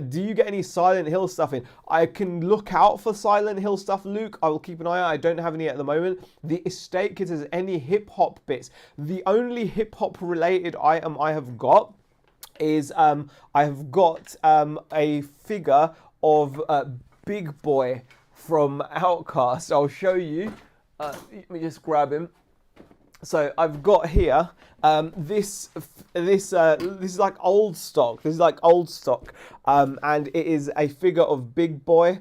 Do you get any Silent Hill stuff in? I can look out for Silent Hill stuff, Luke. I will keep an eye out. I don't have any at the moment. The estate kit has any hip hop bits. The only hip hop related item I have got is I have got a figure of Big Boy from Outcast. I'll show you. Let me just grab him. So I've got here this is like old stock. This is like old stock, and it is a figure of Big Boy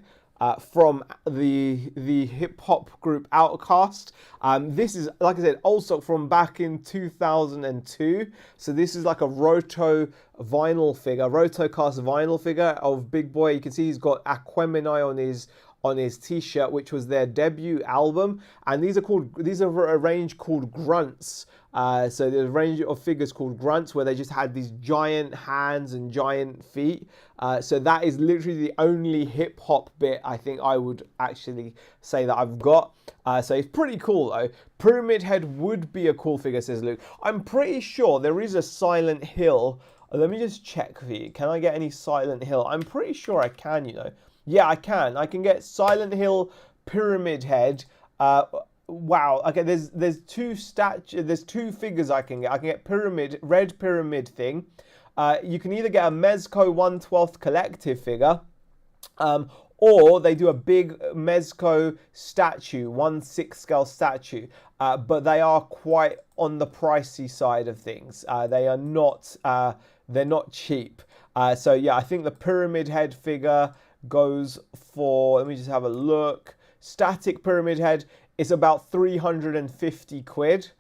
from the hip hop group Outkast. This is, like I said, old stock from back in 2002. So this is like a rotocast vinyl figure of Big Boy. You can see he's got Aquemini on his t-shirt, which was their debut album, and these are a range called Grunts. So there's a range of figures called Grunts where they just had these giant hands and giant feet. So that is literally the only hip hop bit I think I would actually say that I've got. So it's pretty cool though. Pyramid Head would be a cool figure, says Luke. I'm pretty sure there is a Silent Hill. Let me just check for you. Can I get any Silent Hill? I'm pretty sure I can, you know. Yeah, I can. I can get Silent Hill Pyramid Head. Wow. Okay, there's two figures I can get. I can get red pyramid thing. You can either get a Mezco 1/12 collective figure, or they do a big Mezco statue, 1/6 scale statue. But they are quite on the pricey side of things. They're not cheap. So yeah, I think the Pyramid Head figure goes for, let me just have a look. Static Pyramid Head is about 350 quid.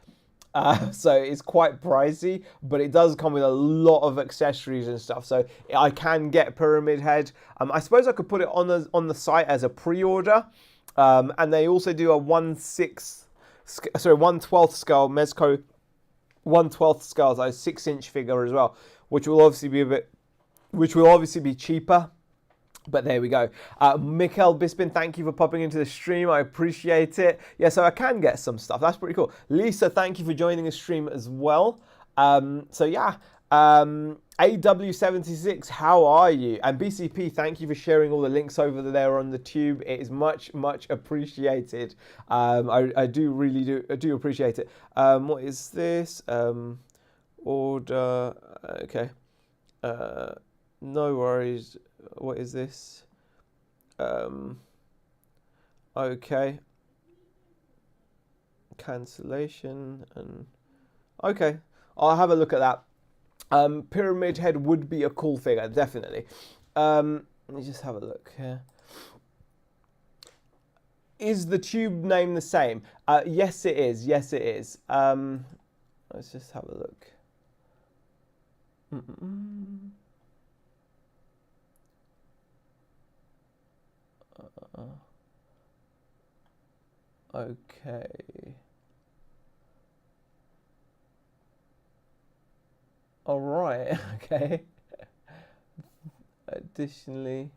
So it's quite pricey, but it does come with a lot of accessories and stuff. So I can get Pyramid Head. I suppose I could put it on the site as a pre-order. And they also do a 1/12 scale Mezco 1/12 scale, so a 6-inch figure as well, which will obviously be cheaper. But there we go. Mikhail Bispin, thank you for popping into the stream. I appreciate it. Yeah, so I can get some stuff. That's pretty cool. Lisa, thank you for joining the stream as well. So yeah, AW76, how are you? And BCP, thank you for sharing all the links over there on the tube. It is much, much appreciated. I do appreciate it. What is this? Order, okay. No worries. What is this? Okay. Cancellation and okay. I'll have a look at that. Pyramid Head would be a cool figure, definitely. Let me just have a look here. Is the tube name the same? Yes, it is. Yes, it is. Let's just have a look. Okay. All right. Okay. Additionally,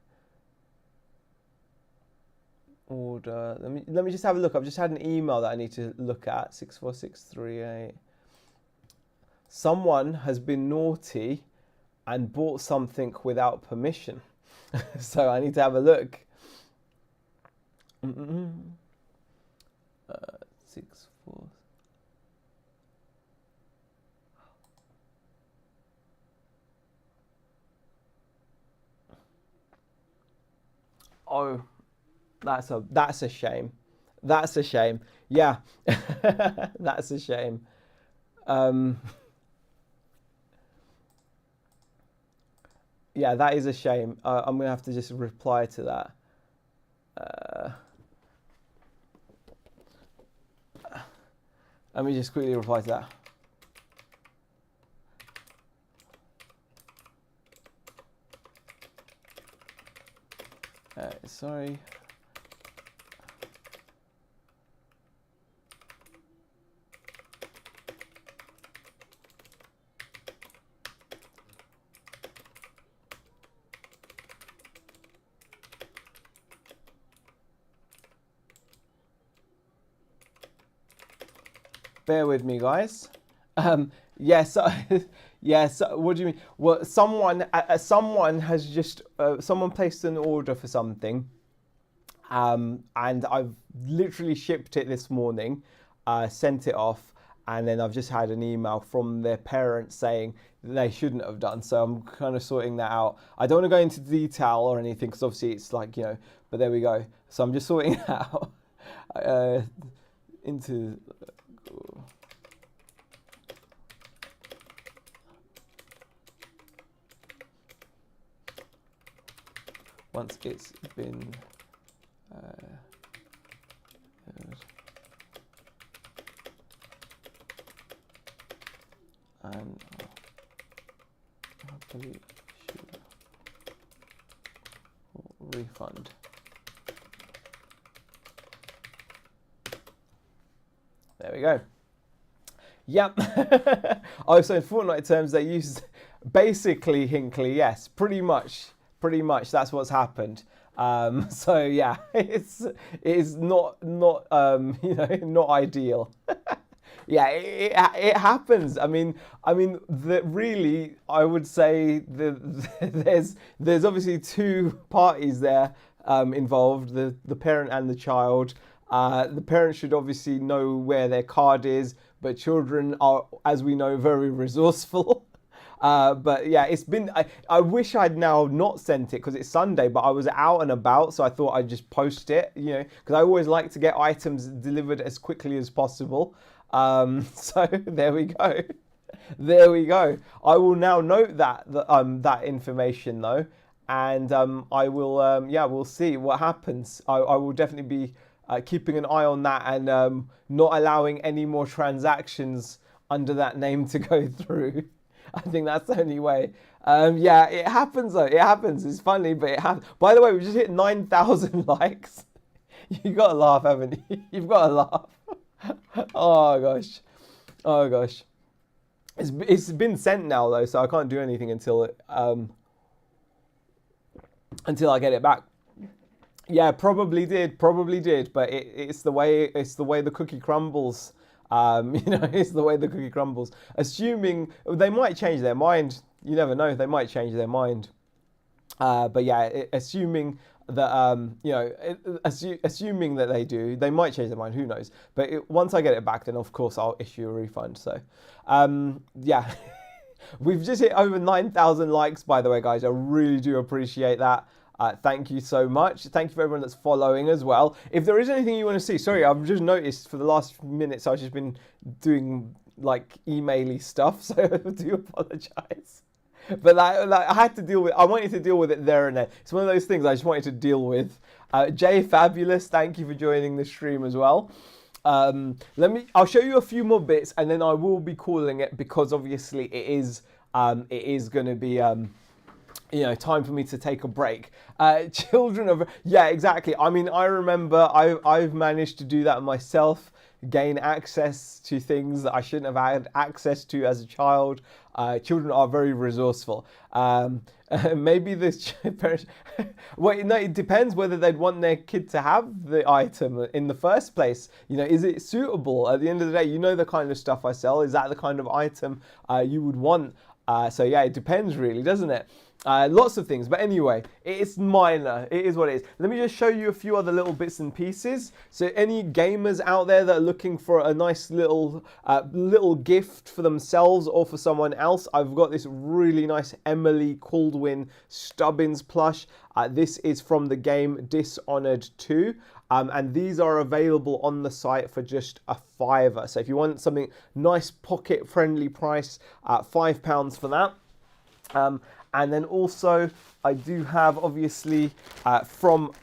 order. Let me just have a look. I've just had an email that I need to look at. 64638. Someone has been naughty and bought something without permission. So I need to have a look. 6 4. Oh, that's a shame. That's a shame. Yeah, that's a shame. Yeah, that is a shame. I'm gonna have to just reply to that. Let me just quickly reply to that. Sorry. Bear with me, guys. Yes, yes. What do you mean? Well, someone has just someone placed an order for something, and I've literally shipped it this morning, sent it off, and then I've just had an email from their parents saying they shouldn't have done. So I'm kind of sorting that out. I don't want to go into detail or anything because obviously it's like, you know. But there we go. So I'm just sorting it out. Into. Once it's been and happily refund. There we go. Yep. Oh, so in Fortnite terms, they use basically Hinkley. Yes, pretty much that's what's happened. So yeah, it is not you know, not ideal. Yeah, it happens. I mean, really, I would say there's obviously two parties there involved, the parent and the child. The parents should obviously know where their card is, but children are, as we know, very resourceful. But yeah, it's been. I wish I'd now not sent it because it's Sunday, but I was out and about, so I thought I'd just post it. You know, because I always like to get items delivered as quickly as possible. So there we go. There we go. I will now note that information though, and I will. Yeah, we'll see what happens. I will definitely be keeping an eye on that and not allowing any more transactions under that name to go through. I think that's the only way. Yeah, it happens though. It happens. It's funny, but it happens. By the way, we just hit 9,000 likes. You got to laugh, haven't you? You've got to laugh. Oh gosh. Oh gosh. It's been sent now though, so I can't do anything until I get it back. Yeah, probably did, but it's the way the cookie crumbles. You know, it's the way the cookie crumbles. Assuming they might change their mind, you never know. They might change their mind. But yeah, assuming that you know, assuming that they do, they might change their mind. Who knows? But once I get it back, then of course I'll issue a refund. So yeah. We've just hit over 9,000 likes, by the way, guys. I really do appreciate that. Thank you so much. Thank you for everyone that's following as well. If there is anything you want to see, sorry, I've just noticed for the last minutes I've just been doing like emaily stuff, so I do apologize. But I had to deal with. I wanted to deal with it there and then. It's one of those things I just wanted to deal with. Jay Fabulous, thank you for joining the stream as well. I'll show you a few more bits, and then I will be calling it, because obviously it is going to be time for me to take a break. Children of, yeah, exactly. I mean, I remember I've managed to do that myself, gain access to things that I shouldn't have had access to as a child. Children are very resourceful. Maybe this parents, well, no, it depends whether they'd want their kid to have the item in the first place. Is it suitable? At the end of the day, the kind of stuff I sell. Is that the kind of item you would want? So yeah, it depends really, doesn't it? Lots of things, but anyway, it's minor. It is what it is. Let me just show you a few other little bits and pieces. So any gamers out there that are looking for a nice little gift for themselves or for someone else, I've got this really nice Emily Caldwin Stubbins plush. This is from the game Dishonored 2. And these are available on the site for just a £5. So if you want something nice, pocket-friendly price, £5 for that. And then also I do have, obviously, from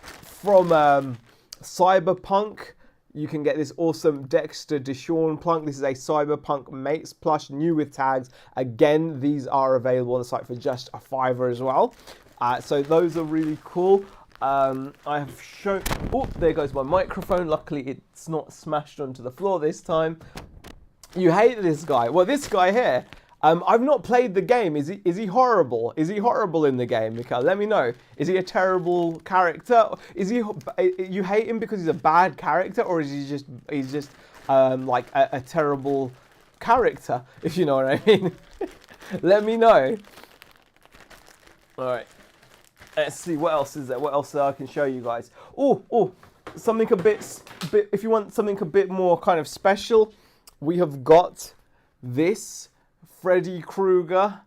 Cyberpunk, you can get this awesome Dexter Deshawn plunk. This is a Cyberpunk Mates plush, new with tags. Again, these are available on the site for just a £5 as well. So those are really cool. I have shown, oh, there goes my microphone. Luckily, it's not smashed onto the floor this time. You hate this guy. Well, this guy here, I've not played the game. Is he horrible? Is he horrible in the game, Mikhail? Let me know. Is he a terrible character? You hate him because he's a bad character, or is he's just like a terrible character, if you know what I mean? Let me know. All right. Let's see what else is there. What else I can show you guys? Oh, something a bit. If you want something a bit more kind of special, we have got this Freddy Krueger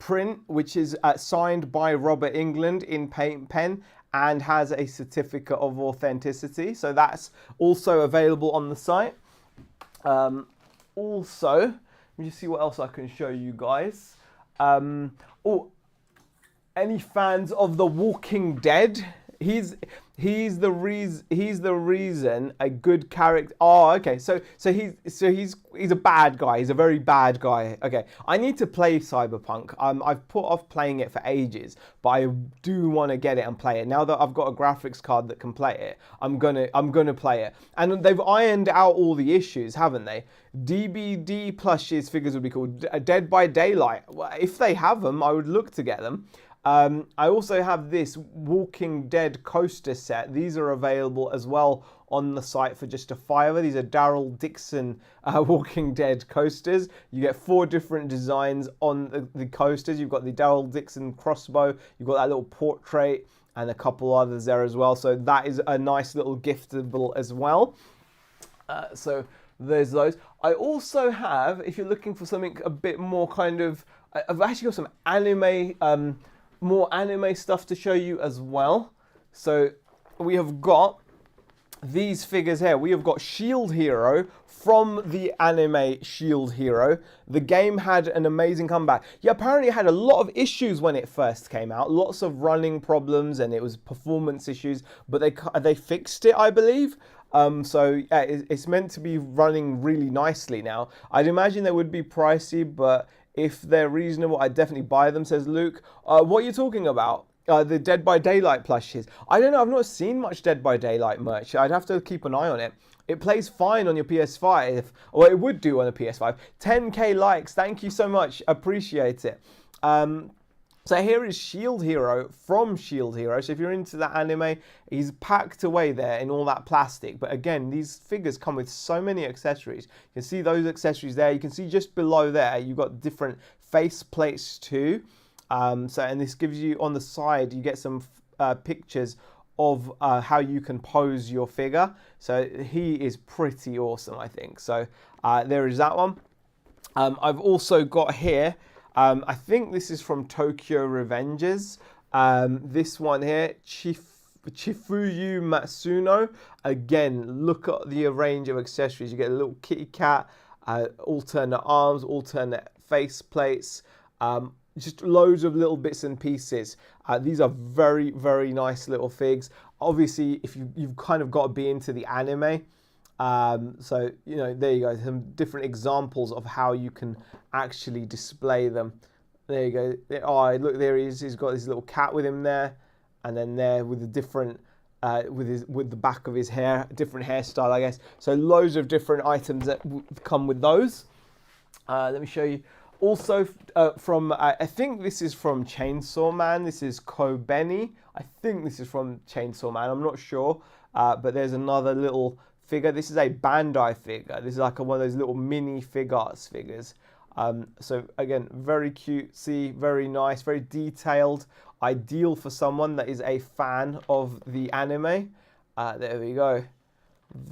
print, which is signed by Robert England in paint pen and has a certificate of authenticity. So that's also available on the site. Also, let me just see what else I can show you guys. Any fans of The Walking Dead? He's the reason a good character. Oh, okay. So he's a bad guy. He's a very bad guy. Okay. I need to play Cyberpunk. I've put off playing it for ages, but I do want to get it and play it. Now that I've got a graphics card that can play it, I'm gonna play it. And they've ironed out all the issues, haven't they? DBD plushes figures would be called Dead by Daylight. Well, if they have them, I would look to get them. I also have this Walking Dead coaster set. These are available as well on the site for just a £5. These are Daryl Dixon Walking Dead coasters. You get 4 different designs on the coasters. You've got the Daryl Dixon crossbow. You've got that little portrait and a couple others there as well. So that is a nice little giftable as well. So there's those. I also have, if you're looking for something a bit more kind of, I've actually got some anime, more anime stuff to show you as well. So we have got these figures here. We have got Shield Hero from the anime Shield Hero. The game had an amazing comeback. Yeah, apparently it had a lot of issues when it first came out. Lots of running problems and it was performance issues, but they fixed it, I believe. So yeah, it's meant to be running really nicely now. I'd imagine they would be pricey, but if they're reasonable, I'd definitely buy them, says Luke. What are you talking about? The Dead by Daylight plushes. I don't know, I've not seen much Dead by Daylight merch. I'd have to keep an eye on it. It plays fine on your PS5, or it would do on a PS5. 10k likes, thank you so much, appreciate it. So here is Shield Hero from Shield Hero. So if you're into that anime, he's packed away there in all that plastic. But again, these figures come with so many accessories. You can see those accessories there. You can see just below there, you've got different face plates too. And this gives you, on the side, you get some pictures of how you can pose your figure. So he is pretty awesome, I think. So there is that one. I've also got here I think this is from Tokyo Revengers. This one here, Chifuyu Matsuno. Again, look at the range of accessories. You get a little kitty cat, alternate arms, alternate face plates, just loads of little bits and pieces. These are very, very nice little figs. Obviously, if you've kind of got to be into the anime. So, you know, there you go. Some different examples of how you can actually display them. There you go. Oh, look, there he is. He's got this little cat with him there. And then there with the different, with the back of his hair, different hairstyle, I guess. So loads of different items that come with those. Let me show you. Also from, I think this is from Chainsaw Man. This is Kobeni. I think this is from Chainsaw Man. I'm not sure. But there's another little figure. This is a Bandai figure. This is like one of those little mini Figuarts figures. So again, very cutesy, very nice, very detailed. Ideal for someone that is a fan of the anime. There we go.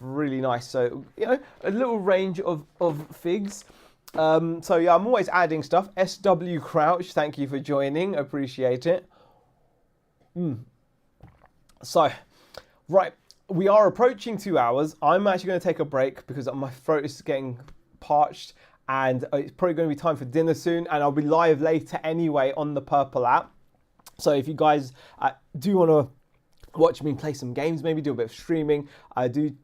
Really nice. So, you know, a little range of figs. So yeah, I'm always adding stuff. SW Crouch, thank you for joining. Appreciate it. So, right. We are approaching 2 hours. I'm actually going to take a break because my throat is getting parched and it's probably going to be time for dinner soon, and I'll be live later anyway on the Purple app. So if you guys do want to watch me play some games, maybe do a bit of streaming, do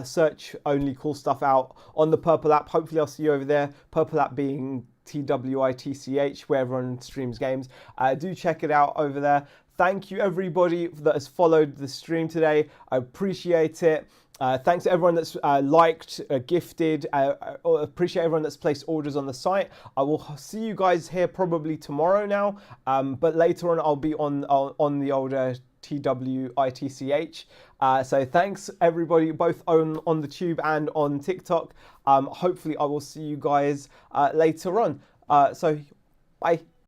search Only Cool Stuff out on the Purple app. Hopefully I'll see you over there. Purple app being TWITCH, where everyone streams games. Do check it out over there. Thank you everybody that has followed the stream today. I appreciate it. Thanks to everyone that's liked, gifted. Appreciate everyone that's placed orders on the site. I will see you guys here probably tomorrow now, but later on I'll be on the older TWITCH. So thanks everybody, both on the tube and on TikTok. Hopefully I will see you guys later on. So bye.